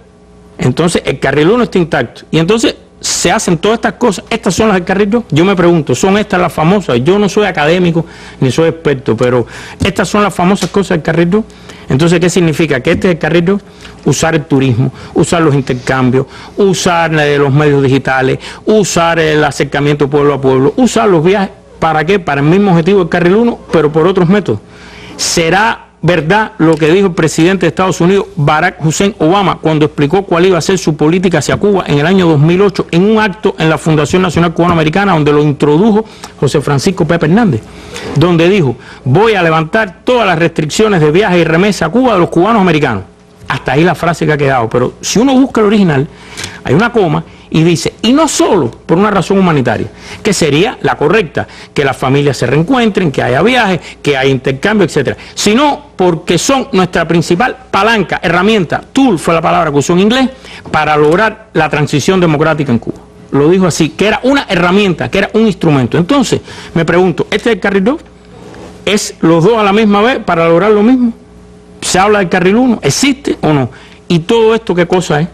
Entonces el carril 1 está intacto. Y entonces se hacen todas estas cosas. Estas son las del carril 2. Yo me pregunto, ¿son estas las famosas? Yo no soy académico ni soy experto, pero estas son las famosas cosas del carril 2. Entonces, ¿qué significa? Que este es el carril 2. Usar el turismo, usar los intercambios, usar los medios digitales, usar el acercamiento pueblo a pueblo, usar los viajes. ¿Para qué? Para el mismo objetivo del carril 1, pero por otros métodos. ¿Será verdad lo que dijo el presidente de Estados Unidos, Barack Hussein Obama, cuando explicó cuál iba a ser su política hacia Cuba en el año 2008, en un acto en la Fundación Nacional Cubano-Americana, donde lo introdujo José Francisco Pepe Hernández, donde dijo, voy a levantar todas las restricciones de viaje y remesa a Cuba de los cubanos americanos? Hasta ahí la frase que ha quedado, pero si uno busca el original, hay una coma y dice, y no solo por una razón humanitaria, que sería la correcta, que las familias se reencuentren, que haya viajes, que haya intercambio, etcétera, sino porque son nuestra principal palanca, herramienta, tool fue la palabra que usó en inglés, para lograr la transición democrática en Cuba. Lo dijo así, que era una herramienta, que era un instrumento. Entonces, me pregunto, ¿este es el carril 2? ¿Es los dos a la misma vez para lograr lo mismo? ¿Se habla del carril 1? ¿Existe o no? ¿Y todo esto qué cosa es?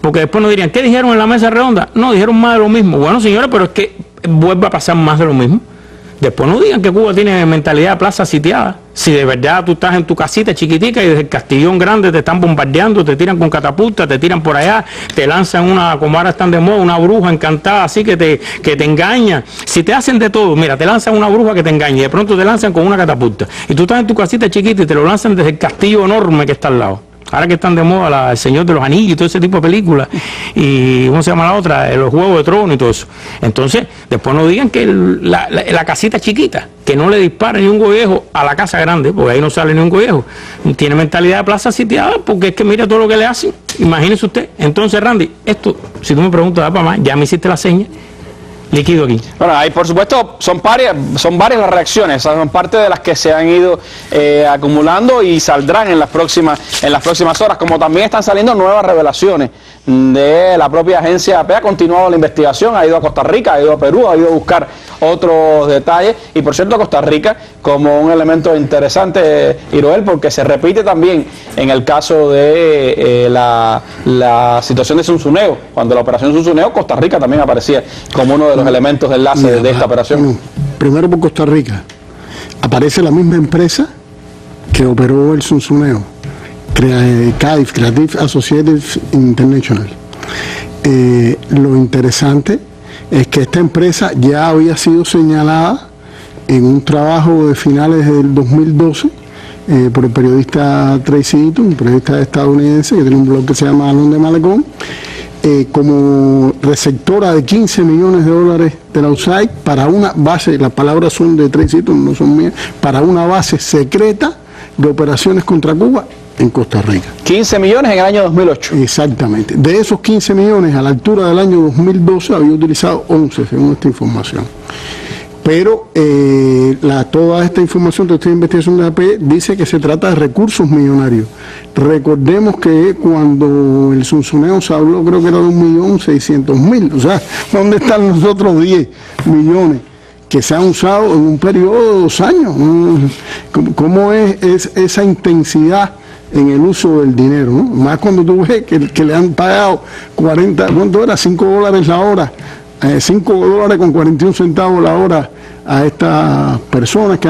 Porque después nos dirían, ¿qué dijeron en la mesa redonda? No, dijeron más de lo mismo. Bueno, señores, pero es que vuelve a pasar más de lo mismo. Después no digan que Cuba tiene mentalidad de plaza sitiada. Si de verdad tú estás en tu casita chiquitica y desde el Castillón Grande te están bombardeando, te tiran con catapultas, te tiran por allá, te lanzan una, como ahora están de moda, una bruja encantada así que te engaña. Si te hacen de todo, mira, te lanzan una bruja que te engaña y de pronto te lanzan con una catapulta. Y tú estás en tu casita chiquita y te lo lanzan desde el castillo enorme que está al lado. Ahora que están de moda El Señor de los Anillos y todo ese tipo de películas, y ¿cómo se llama la otra? Los Juegos de Tronos y todo eso. Entonces, después no digan que la casita chiquita, que no le dispara ni un gollejo a la casa grande, porque ahí no sale ni un gollejo. Tiene mentalidad de plaza sitiada, porque es que mira todo lo que le hacen. Imagínese usted. Entonces, Randy, esto, si tú me preguntas, da para más, ya me hiciste la seña. Líquido aquí. Bueno, ahí por supuesto son varias las reacciones, son parte de las que se han ido acumulando y saldrán en las próximas horas, como también están saliendo nuevas revelaciones de la propia agencia AP. Ha continuado la investigación, ha ido a Costa Rica, ha ido a Perú, ha ido a buscar otros detalles, y por cierto Costa Rica como un elemento interesante, Iroel, porque se repite también en el caso de la situación de Zunzuneo. Cuando la operación Zunzuneo, Costa Rica también aparecía como uno de los elementos de enlace de esta operación. Primero por Costa Rica aparece la misma empresa que operó el Zunzuneo, CAIF, Creative Associates International. Lo interesante es que esta empresa ya había sido señalada en un trabajo de finales del 2012 por el periodista Tracy Eaton, un periodista estadounidense que tiene un blog que se llama Alon de Malecón, como receptora de 15 millones de dólares de la USAID para una base, las palabras son de Tracy Eaton, no son mías, para una base secreta de operaciones contra Cuba en Costa Rica. 15 millones en el año 2008. Exactamente. De esos 15 millones, a la altura del año 2012, había utilizado 11, según esta información. Pero toda esta información de esta investigación de la AP dice que se trata de recursos millonarios. Recordemos que cuando el Zunzuneo se habló, creo que era de 1.600.000. O sea, ¿dónde están los otros 10 millones que se han usado en un periodo de 2 años? ¿Cómo es esa intensidad en el uso del dinero, ¿no? Más cuando tú ves que le han pagado 40, ¿cuánto era? $5 la hora, $5 con 41 centavos la hora a estas personas que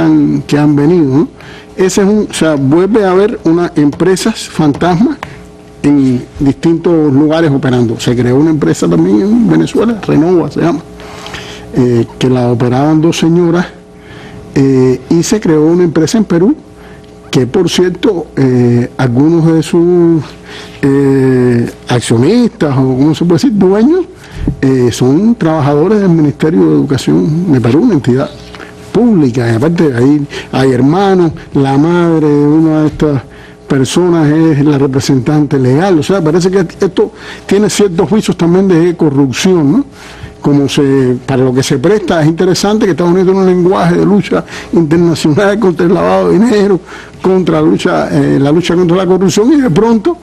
han venido, ¿no? Ese es o sea, vuelve a haber unas empresas fantasmas en distintos lugares operando. Se creó una empresa también en Venezuela, Renova se llama, que la operaban 2 señoras, y se creó una empresa en Perú, que por cierto, algunos de sus accionistas, o como se puede decir, dueños, son trabajadores del Ministerio de Educación de Perú, una entidad pública, y aparte ahí hay hermanos, la madre de una de estas personas es la representante legal, o sea, parece que esto tiene ciertos juicios también de corrupción, ¿no? Para lo que se presta, es interesante que Estados Unidos tiene un lenguaje de lucha internacional contra el lavado de dinero, contra la lucha contra la corrupción, y de pronto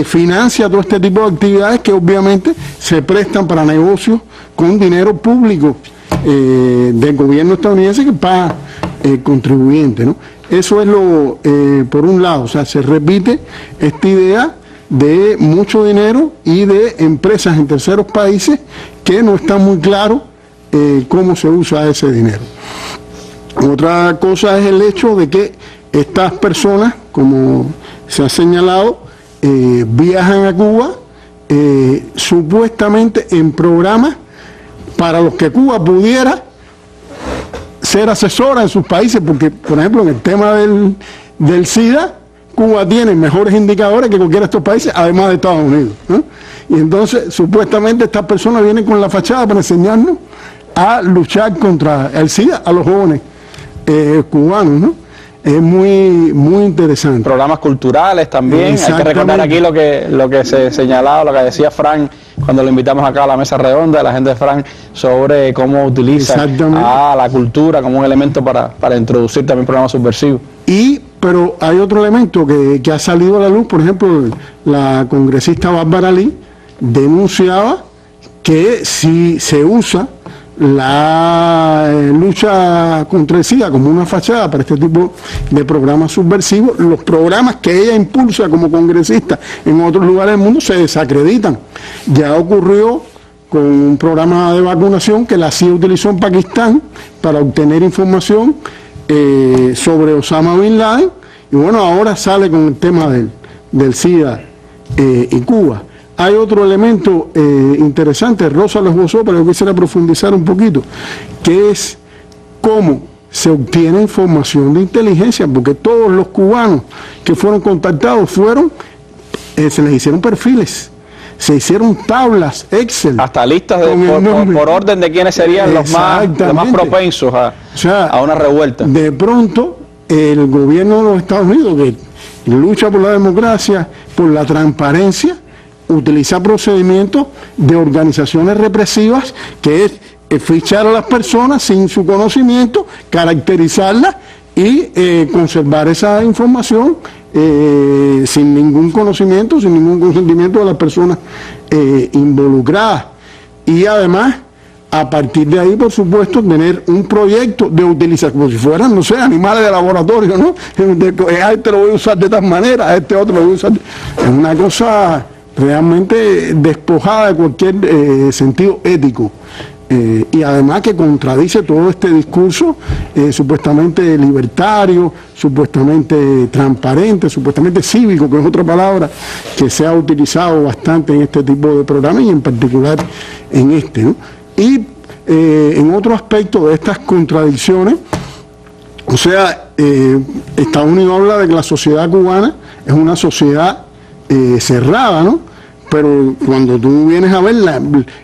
financia todo este tipo de actividades que obviamente se prestan para negocios con dinero público del gobierno estadounidense que paga el contribuyente, ¿no? Eso es por un lado, o sea, se repite esta idea de mucho dinero y de empresas en terceros países que no está muy claro cómo se usa ese dinero. Otra cosa es el hecho de que estas personas, como se ha señalado, viajan a Cuba supuestamente en programas para los que Cuba pudiera ser asesora en sus países, porque por ejemplo en el tema del SIDA, Cuba tiene mejores indicadores que cualquiera de estos países, además de Estados Unidos, ¿no? Y entonces supuestamente estas personas vienen con la fachada para enseñarnos a luchar contra el SIDA a los jóvenes cubanos, ¿no? Es muy interesante. Programas culturales también. Hay que recordar aquí lo que se señalaba, lo que decía Frank cuando lo invitamos acá a la mesa redonda, la gente de Frank, sobre cómo utiliza a la cultura como un elemento para introducir también programas subversivos. Pero hay otro elemento que ha salido a la luz. Por ejemplo, la congresista Bárbara Lee denunciaba que si se usa la lucha contra el SIDA como una fachada para este tipo de programas subversivos, los programas que ella impulsa como congresista en otros lugares del mundo se desacreditan. Ya ocurrió con un programa de vacunación que la CIA utilizó en Pakistán para obtener información sobre Osama Bin Laden, y bueno, ahora sale con el tema del SIDA y Cuba. Hay otro elemento interesante, Rosa lo esbozó, pero yo quisiera profundizar un poquito, que es cómo se obtiene información de inteligencia, porque todos los cubanos que fueron contactados se les hicieron perfiles, se hicieron tablas, Excel. Hasta listas por orden de quiénes serían los más propensos a una revuelta. De pronto, el gobierno de los Estados Unidos, que lucha por la democracia, por la transparencia, utiliza procedimientos de organizaciones represivas, que es fichar a las personas sin su conocimiento, caracterizarlas y conservar esa información sin ningún conocimiento, sin ningún consentimiento de las personas involucradas. Y además, a partir de ahí, por supuesto, tener un proyecto de utilización, como si fueran, no sé, animales de laboratorio, ¿no? A este lo voy a usar de tal manera, a este otro lo voy a usar. Es una cosa realmente despojada de cualquier sentido ético, y además que contradice todo este discurso supuestamente libertario, supuestamente transparente, supuestamente cívico, que es otra palabra que se ha utilizado bastante en este tipo de programas y en particular en este, ¿no? Y en otro aspecto de estas contradicciones, o sea, Estados Unidos habla de que la sociedad cubana es una sociedad cerrada, ¿no? Pero cuando tú vienes a ver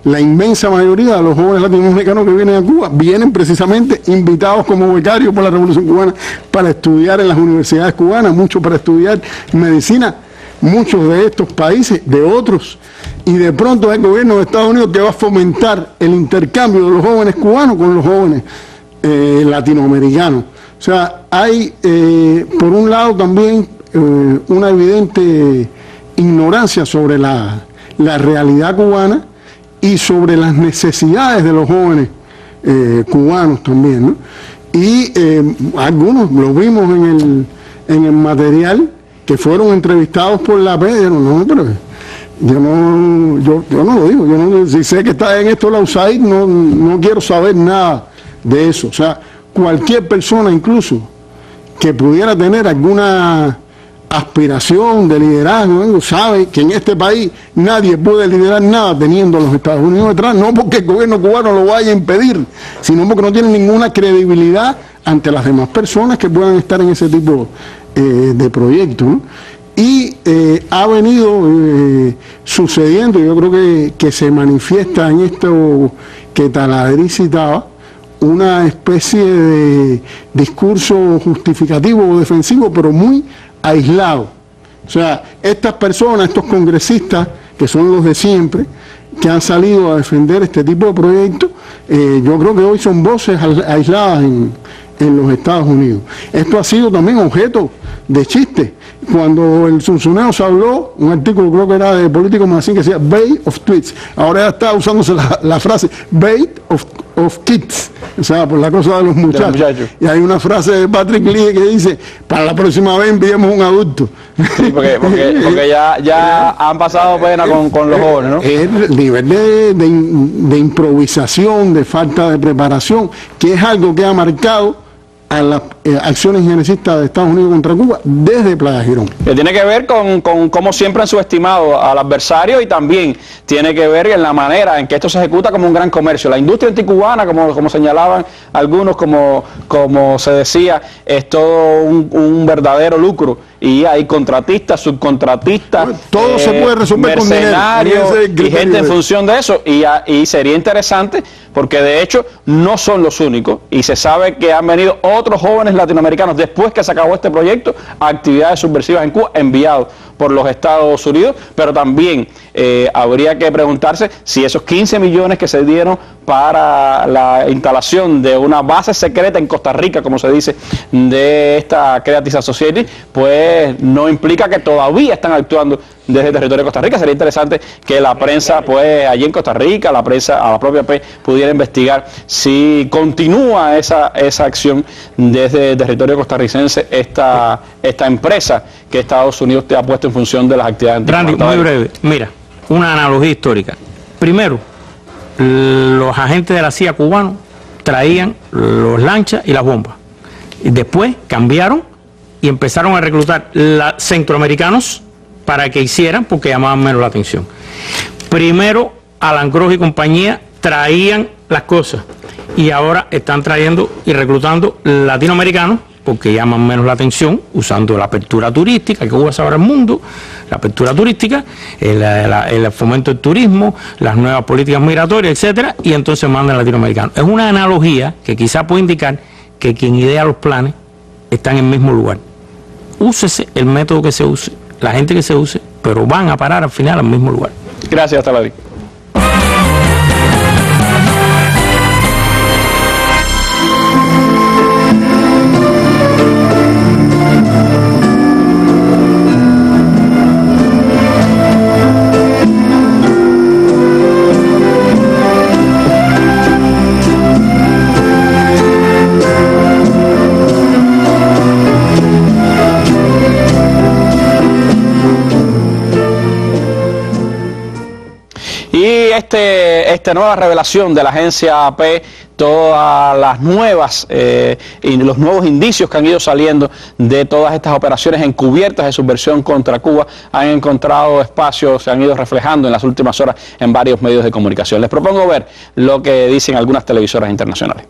la inmensa mayoría de los jóvenes latinoamericanos que vienen a Cuba, vienen precisamente invitados como becarios por la Revolución Cubana para estudiar en las universidades cubanas, muchos para estudiar medicina, muchos de estos países, de otros, y de pronto es el gobierno de Estados Unidos que va a fomentar el intercambio de los jóvenes cubanos con los jóvenes latinoamericanos. O sea, hay por un lado también una evidente ignorancia sobre la realidad cubana y sobre las necesidades de los jóvenes cubanos también, ¿no? Y algunos lo vimos en el material, que fueron entrevistados por la AP, no, pero yo no lo digo, si sé que está en esto la USAID, no quiero saber nada de eso. O sea, cualquier persona incluso que pudiera tener alguna aspiración de liderazgo, ¿no?, sabe que en este país nadie puede liderar nada teniendo a los Estados Unidos detrás, no porque el gobierno cubano lo vaya a impedir, sino porque no tiene ninguna credibilidad ante las demás personas que puedan estar en ese tipo de proyectos, ¿no? Y ha venido sucediendo, yo creo que se manifiesta en esto que Taladrí citaba, una especie de discurso justificativo o defensivo, pero muy aislado. O sea, estas personas, estos congresistas, que son los de siempre, que han salido a defender este tipo de proyectos, yo creo que hoy son voces aisladas en los Estados Unidos. Esto ha sido también objeto de chiste. Cuando el Zunzuneo se habló, un artículo creo que era de Político Magazine que decía bait of tweets, ahora ya está usándose la frase bait of kids, o sea, por la cosa de los muchachos. Y hay una frase de Patrick Lee que dice, para la próxima vez enviemos un adulto. Sí, porque ya han pasado pena con los jóvenes, ¿no? El nivel de improvisación, de falta de preparación, que es algo que ha marcado a las acciones ingresistas de Estados Unidos contra Cuba desde Playa Girón. Que tiene que ver con cómo siempre han subestimado al adversario, y también tiene que ver en la manera en que esto se ejecuta como un gran comercio. La industria anticubana, como señalaban algunos, como se decía, es todo un verdadero lucro, y hay contratistas, subcontratistas, todo se puede resolver mercenarios con dinero, y gente en función de eso, y sería interesante porque de hecho no son los únicos, y se sabe que han venido otros jóvenes latinoamericanos después que se acabó este proyecto a actividades subversivas en Cuba, enviados por los Estados Unidos, pero también habría que preguntarse si esos 15 millones que se dieron para la instalación de una base secreta en Costa Rica, como se dice, de esta Creative Society, pues no implica que todavía están actuando desde el territorio de Costa Rica. Sería interesante que la prensa, pues allí en Costa Rica, la prensa, a la propia P, pudiera investigar si continúa esa acción desde el territorio costarricense, esta empresa que Estados Unidos te ha puesto en función de las actividades. Randy, muy breve, mira, una analogía histórica. Primero, los agentes de la CIA cubanos traían los lanchas y las bombas, y después cambiaron y empezaron a reclutar centroamericanos para que hicieran, porque llamaban menos la atención. Primero Alan Gross y compañía traían las cosas, y ahora están trayendo y reclutando latinoamericanos porque llaman menos la atención, usando la apertura turística, que Cuba se abre al mundo, la apertura turística, el fomento del turismo, las nuevas políticas migratorias, etcétera, y entonces mandan latinoamericanos. Es una analogía que quizá puede indicar que quien idea los planes está en el mismo lugar. Úsese el método que se use, la gente que se use, pero van a parar al final al mismo lugar. Gracias, Taladrí. Esta nueva revelación de la agencia AP, todas las nuevas y los nuevos indicios que han ido saliendo de todas estas operaciones encubiertas de subversión contra Cuba, han encontrado espacios, se han ido reflejando en las últimas horas en varios medios de comunicación. Les propongo ver lo que dicen algunas televisoras internacionales.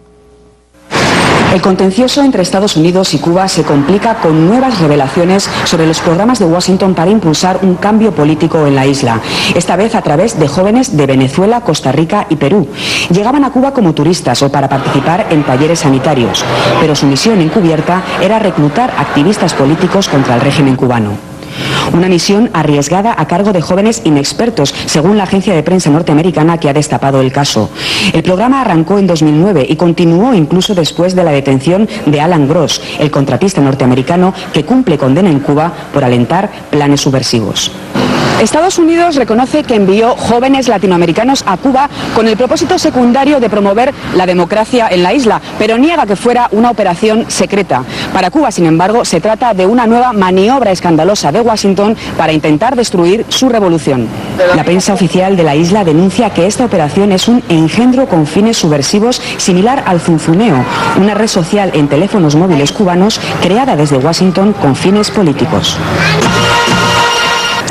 El contencioso entre Estados Unidos y Cuba se complica con nuevas revelaciones sobre los programas de Washington para impulsar un cambio político en la isla, esta vez a través de jóvenes de Venezuela, Costa Rica y Perú. Llegaban a Cuba como turistas o para participar en talleres sanitarios, pero su misión encubierta era reclutar activistas políticos contra el régimen cubano. Una misión arriesgada a cargo de jóvenes inexpertos, según la agencia de prensa norteamericana que ha destapado el caso. El programa arrancó en 2009 y continuó incluso después de la detención de Alan Gross, el contratista norteamericano que cumple condena en Cuba por alentar planes subversivos. Estados Unidos reconoce que envió jóvenes latinoamericanos a Cuba con el propósito secundario de promover la democracia en la isla, pero niega que fuera una operación secreta. Para Cuba, sin embargo, se trata de una nueva maniobra escandalosa de Washington para intentar destruir su revolución. La prensa oficial de la isla denuncia que esta operación es un engendro con fines subversivos similar al Zunzuneo, una red social en teléfonos móviles cubanos creada desde Washington con fines políticos.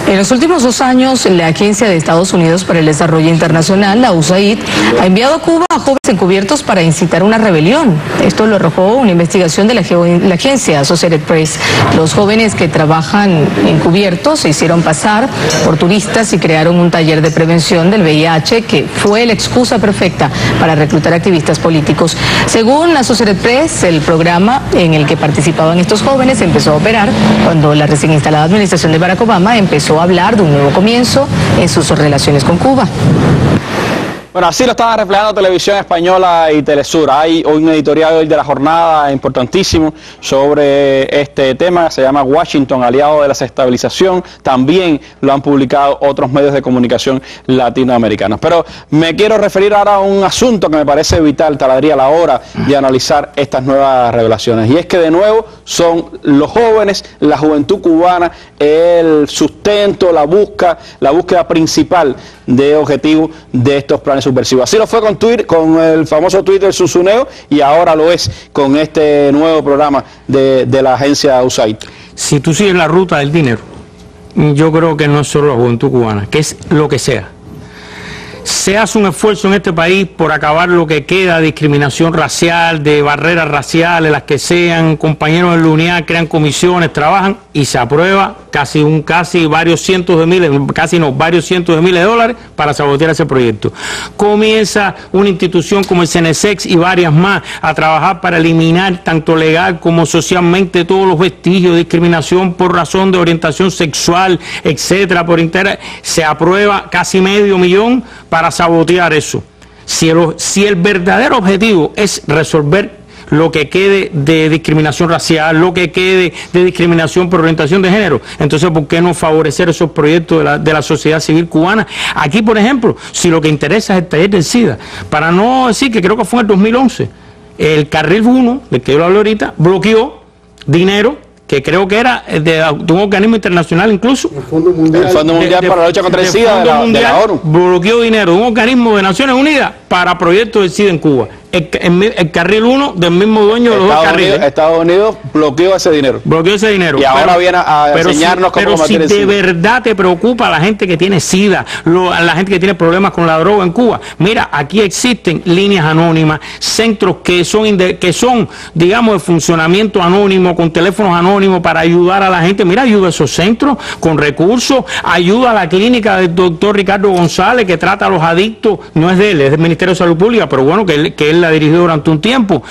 En los últimos 2 años, la Agencia de Estados Unidos para el Desarrollo Internacional, la USAID, ha enviado a Cuba a jóvenes encubiertos para incitar una rebelión. Esto lo arrojó una investigación de la agencia Associated Press. Los jóvenes que trabajan encubiertos se hicieron pasar por turistas y crearon un taller de prevención del VIH que fue la excusa perfecta para reclutar activistas políticos. Según la Associated Press, el programa en el que participaban estos jóvenes empezó a operar cuando la recién instalada administración de Barack Obama empezó a hablar de un nuevo comienzo en sus relaciones con Cuba. Bueno, así lo estaba reflejando Televisión Española y Telesur. Hay hoy un editorial hoy de la jornada importantísimo sobre este tema. Se llama Washington, aliado de la desestabilización. También lo han publicado otros medios de comunicación latinoamericanos. Pero me quiero referir ahora a un asunto que me parece vital, taladría a la hora de analizar estas nuevas revelaciones. Y es que de nuevo son los jóvenes, la juventud cubana, el sustento, la búsqueda principal de objetivo de estos planes subversivos. Así lo fue con el famoso Twitter del Zunzuneo y ahora lo es con este nuevo programa de la agencia USAID. Si tú sigues la ruta del dinero, yo creo que no es solo la juventud cubana, que es lo que sea. Se hace un esfuerzo en este país por acabar lo que queda de discriminación racial, de barreras raciales, las que sean, compañeros de la unidad crean comisiones, trabajan y se aprueba varios cientos de miles de dólares para sabotear ese proyecto. Comienza una institución como el CNSEX y varias más a trabajar para eliminar tanto legal como socialmente todos los vestigios de discriminación por razón de orientación sexual, etcétera, se aprueba casi $500,000 para sabotear eso. Si el verdadero objetivo es resolver lo que quede de discriminación racial, lo que quede de discriminación por orientación de género, entonces ¿por qué no favorecer esos proyectos de la sociedad civil cubana? Aquí, por ejemplo, si lo que interesa es el taller del SIDA, para no decir que creo que fue en el 2011, el Carril 1, del que yo hablé ahorita, bloqueó dinero que creo que era de un organismo internacional incluso. El Fondo Mundial para la lucha contra el SIDA de la ONU. Bloqueó dinero de un organismo de Naciones Unidas para proyectos del SIDA en Cuba. El Carril 1 del mismo dueño de los dos carriles. Estados Unidos bloqueó ese dinero. Y ahora viene a enseñarnos cómo combatir el SIDA. Pero si de verdad te preocupa la gente que tiene SIDA, la gente que tiene problemas con la droga en Cuba, mira, aquí existen líneas anónimas, centros que son, digamos, de funcionamiento anónimo, con teléfonos anónimos para ayudar a la gente. Mira, ayuda a esos centros con recursos, ayuda a la clínica del doctor Ricardo González, que trata a los adictos, no es de él, es del Ministerio de Salud Pública, pero bueno, que él la dirigió durante un tiempo.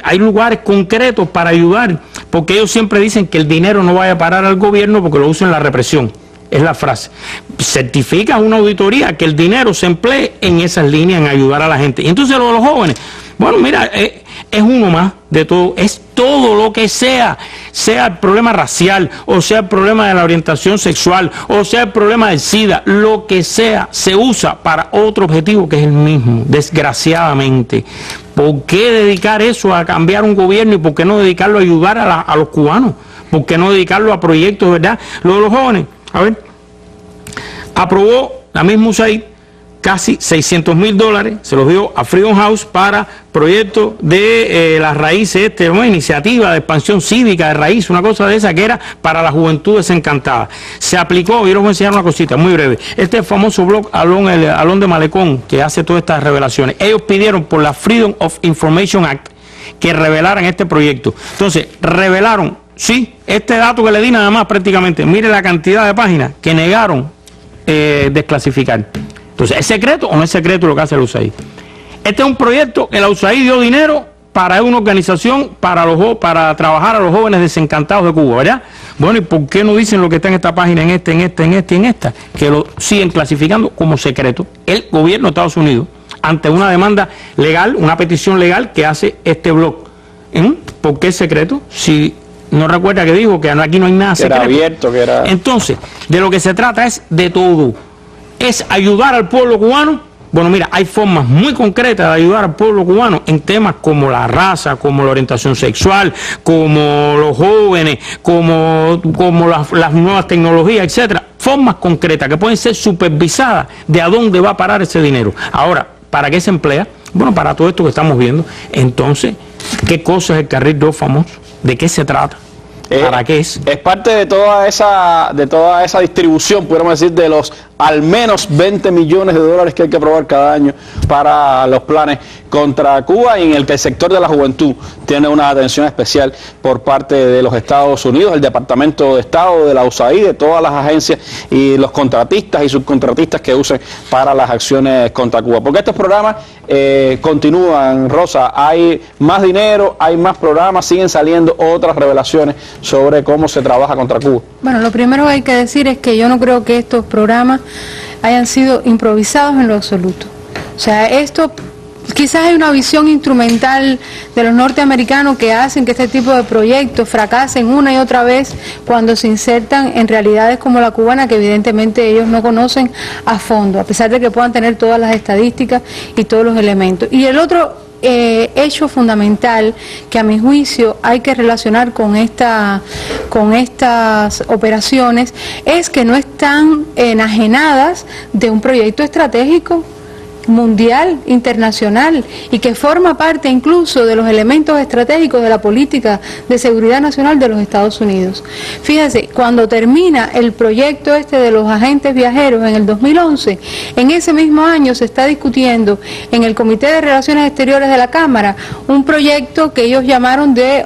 Hay lugares concretos para ayudar, porque ellos siempre dicen que el dinero no vaya a parar al gobierno porque lo usan en la represión. Es la frase. Certifica una auditoría que el dinero se emplee en esas líneas, en ayudar a la gente. Y entonces lo de los jóvenes, bueno, mira, es uno más de todo, es todo lo que sea el problema racial, o sea el problema de la orientación sexual, o sea el problema del SIDA, lo que sea, se usa para otro objetivo que es el mismo, desgraciadamente. ¿Por qué dedicar eso a cambiar un gobierno y por qué no dedicarlo a ayudar a los cubanos? ¿Por qué no dedicarlo a proyectos, verdad? Lo de los jóvenes, a ver, aprobó la misma USAID casi $600,000, se los dio a Freedom House para proyectos de las raíces, una iniciativa de expansión cívica de raíz, una cosa de esa que era para la juventud desencantada. Se aplicó, yo les voy a enseñar una cosita muy breve, este famoso blog Alón de Malecón, que hace todas estas revelaciones. Ellos pidieron por la Freedom of Information Act que revelaran este proyecto. Entonces, revelaron, sí, este dato que le di nada más prácticamente, mire la cantidad de páginas que negaron desclasificar. Entonces, ¿es secreto o no es secreto lo que hace la USAID? Este es un proyecto que la USAID dio dinero para una organización para trabajar a los jóvenes desencantados de Cuba, ¿verdad? Bueno, ¿y por qué no dicen lo que está en esta página, en esta? Que lo siguen clasificando como secreto. El gobierno de Estados Unidos, ante una demanda legal, una petición legal que hace este blog. ¿Por qué es secreto? Si no recuerda que dijo que aquí no hay nada secreto. Era abierto, que era... Entonces, de lo que se trata es de todo. Es ayudar al pueblo cubano. Bueno, mira, hay formas muy concretas de ayudar al pueblo cubano en temas como la raza, como la orientación sexual, como los jóvenes, como las nuevas tecnologías, etcétera. Formas concretas que pueden ser supervisadas de a dónde va a parar ese dinero. Ahora, ¿para qué se emplea? Bueno, para todo esto que estamos viendo. Entonces, ¿qué cosa es el Carril 2 famoso? ¿De qué se trata? ¿Para qué es? Es parte de toda esa distribución, pudiéramos decir, de los al menos 20 millones de dólares que hay que aprobar cada año para los planes contra Cuba, y en el que el sector de la juventud tiene una atención especial por parte de los Estados Unidos, el Departamento de Estado, de la USAID, de todas las agencias y los contratistas y subcontratistas que usen para las acciones contra Cuba. Porque estos programas continúan, Rosa, hay más dinero, hay más programas, siguen saliendo otras revelaciones sobre cómo se trabaja contra Cuba. Bueno, lo primero que hay que decir es que yo no creo que estos programas hayan sido improvisados en lo absoluto. O sea, esto quizás hay una visión instrumental de los norteamericanos que hacen que este tipo de proyectos fracasen una y otra vez cuando se insertan en realidades como la cubana, que evidentemente ellos no conocen a fondo, a pesar de que puedan tener todas las estadísticas y todos los elementos. Y el otro hecho fundamental que a mi juicio hay que relacionar con estas operaciones es que no están enajenadas de un proyecto estratégico mundial, internacional, y que forma parte incluso de los elementos estratégicos de la política de seguridad nacional de los Estados Unidos. Fíjense, cuando termina el proyecto de los agentes viajeros en el 2011, en ese mismo año se está discutiendo en el Comité de Relaciones Exteriores de la Cámara un proyecto que ellos llamaron de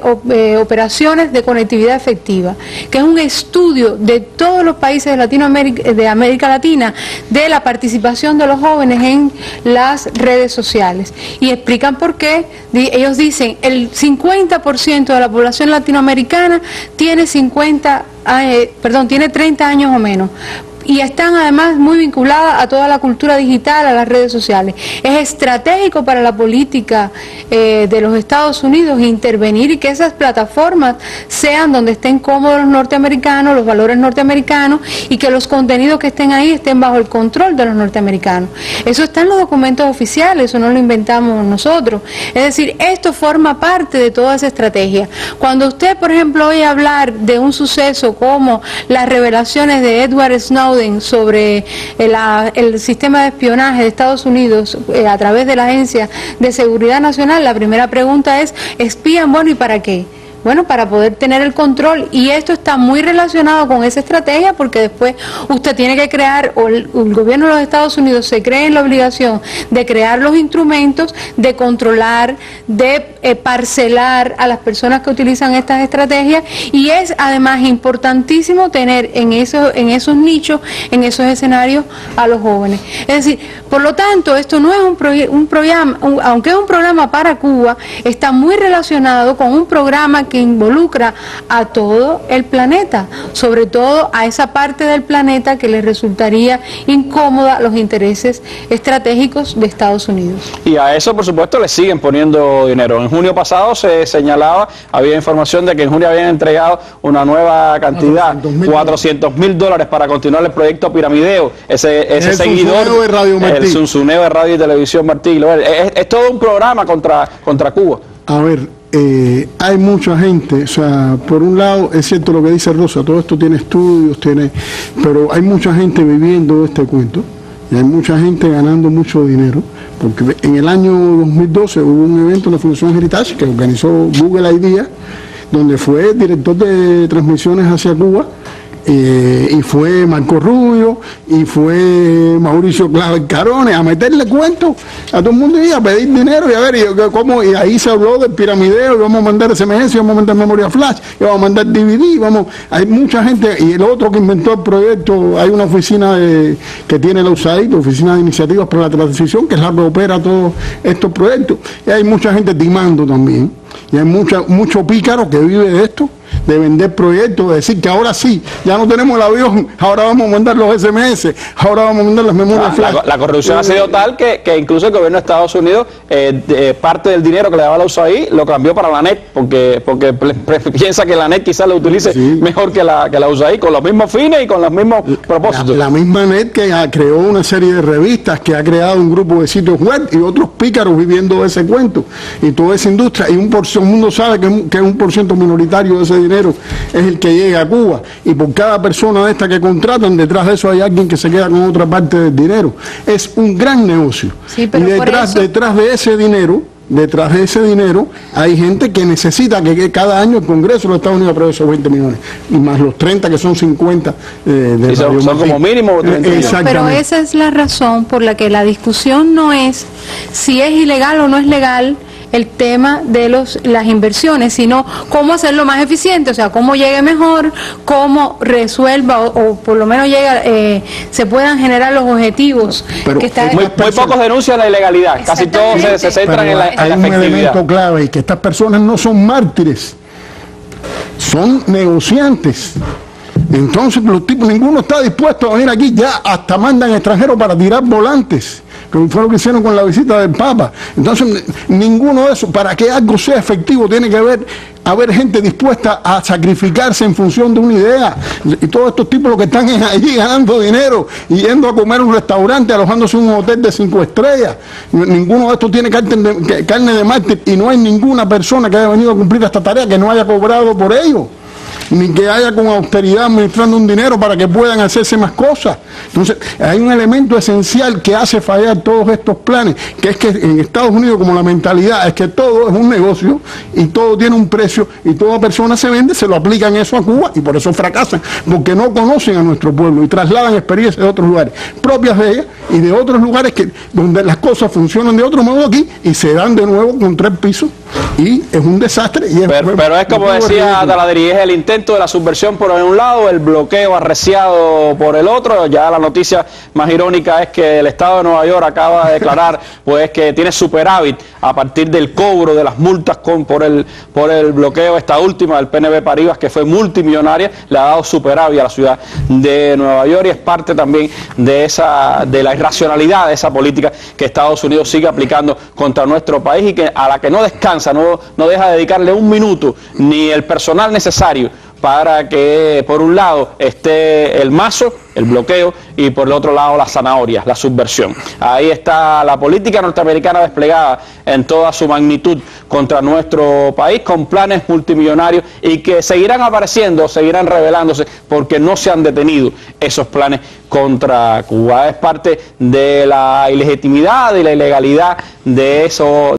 operaciones de conectividad efectiva, que es un estudio de todos los países de Latinoamérica, de América Latina, de la participación de los jóvenes en las redes sociales, y explican por qué. Ellos dicen el 50% de la población latinoamericana tiene 30 años o menos, y están además muy vinculadas a toda la cultura digital, a las redes sociales. Es estratégico para la política de los Estados Unidos intervenir y que esas plataformas sean donde estén cómodos los norteamericanos, los valores norteamericanos, y que los contenidos que estén ahí estén bajo el control de los norteamericanos. Eso está en los documentos oficiales, eso no lo inventamos nosotros. Es decir, esto forma parte de toda esa estrategia. Cuando usted, por ejemplo, oye hablar de un suceso como las revelaciones de Edward Snowden sobre el sistema de espionaje de Estados Unidos a través de la Agencia de Seguridad Nacional, la primera pregunta es: ¿espían? Bueno, ¿y para qué? Bueno, para poder tener el control, y esto está muy relacionado con esa estrategia, porque después usted tiene que crear, o el gobierno de los Estados Unidos se cree en la obligación de crear los instrumentos, de controlar, de parcelar a las personas que utilizan estas estrategias, y es además importantísimo tener en esos nichos, en esos escenarios, a los jóvenes. Es decir, por lo tanto, esto no es un programa, aunque es un programa para Cuba, está muy relacionado con un programa que involucra a todo el planeta, sobre todo a esa parte del planeta que le resultaría incómoda los intereses estratégicos de Estados Unidos. Y a eso, por supuesto, le siguen poniendo dinero. En junio pasado se señalaba, había información de que en junio habían entregado una nueva cantidad, $400,000 para continuar el proyecto Piramideo, ese seguidor, el Zunzuneo de Radio y Televisión Martí. Es todo un programa contra Cuba. A ver, hay mucha gente, o sea, por un lado es cierto lo que dice Rosa, todo esto tiene estudios, pero hay mucha gente viviendo este cuento, y hay mucha gente ganando mucho dinero, porque en el año 2012 hubo un evento en la Fundación Heritage que organizó Google Idea, donde fue el director de transmisiones hacia Cuba, y fue Marco Rubio, y fue Mauricio Clavercarones a meterle cuentos a todo el mundo y a pedir dinero, y a ver, y ahí se habló del piramideo, y vamos a mandar SMS, y vamos a mandar memoria flash, y vamos a mandar DVD, hay mucha gente, y el otro que inventó el proyecto, hay una oficina que tiene la USAID, Oficina de Iniciativas para la Transición, que es la que opera todos estos proyectos, y hay mucha gente timando también, y hay mucho pícaro que vive de esto, de vender proyectos, de decir que ahora sí, ya no tenemos el avión, ahora vamos a mandar los SMS, ahora vamos a mandar las memorias flash. La corrupción ha sido tal que incluso el gobierno de Estados Unidos parte del dinero que le daba la USAID lo cambió para la NET, porque piensa que la NET quizás lo utilice mejor que la USAID, con los mismos fines y con los mismos propósitos. La misma NET que creó una serie de revistas, que ha creado un grupo de sitios web y otros pícaros viviendo de ese cuento, y toda esa industria, y el mundo sabe que un % minoritario de ese dinero es el que llega a Cuba, y por cada persona de esta que contratan, detrás de eso hay alguien que se queda con otra parte del dinero. Es un gran negocio. Sí, pero y detrás de ese dinero hay gente que necesita que cada año el Congreso de los Estados Unidos apruebe esos 20 millones, y más los 30 que son 50 de son como mínimo 30 millones. Pero esa es la razón por la que la discusión no es si es ilegal o no es legal el tema de las inversiones, sino cómo hacerlo más eficiente, o sea, cómo llegue mejor, cómo resuelva o por lo menos se puedan generar los objetivos. Pero que está muy pocos denuncian la ilegalidad, casi todos se centran en la efectividad. Hay un elemento clave, que estas personas no son mártires, son negociantes. Entonces los tipos, ninguno está dispuesto a venir aquí, ya hasta mandan extranjeros para tirar volantes, que fue lo que hicieron con la visita del Papa. Entonces ninguno de esos, para que algo sea efectivo, tiene que haber gente dispuesta a sacrificarse en función de una idea. Y todos estos tipos lo que están es allí ganando dinero, y yendo a comer a un restaurante, alojándose en un hotel de 5 estrellas. Ninguno de estos tiene carne de mártir, y no hay ninguna persona que haya venido a cumplir esta tarea que no haya cobrado por ello, ni que haya con austeridad administrando un dinero para que puedan hacerse más cosas. Entonces hay un elemento esencial que hace fallar todos estos planes, que es que en Estados Unidos, como la mentalidad es que todo es un negocio y todo tiene un precio y toda persona se vende, se lo aplican eso a Cuba, y por eso fracasan, porque no conocen a nuestro pueblo y trasladan experiencias de otros lugares, propias de ellas y de otros lugares donde las cosas funcionan de otro modo aquí, y se dan de nuevo con 3 pisos, y es un desastre. Pero es como decía Taladri, es el intento de la subversión por un lado, el bloqueo arreciado por el otro. Ya la noticia más irónica es que el Estado de Nueva York acaba de declarar pues que tiene superávit a partir del cobro de las multas por el bloqueo. Esta última del PNB Paribas, que fue multimillonaria, le ha dado superávit a la ciudad de Nueva York, y es parte también de la irracionalidad de esa política que Estados Unidos sigue aplicando contra nuestro país, y que a la que no descansa, no deja de dedicarle un minuto ni el personal necesario para que por un lado esté el mazo, el bloqueo, y por el otro lado las zanahorias, la subversión. Ahí está la política norteamericana desplegada en toda su magnitud contra nuestro país, con planes multimillonarios, y que seguirán apareciendo, seguirán revelándose, porque no se han detenido esos planes contra Cuba. Es parte de la ilegitimidad y la ilegalidad de eso.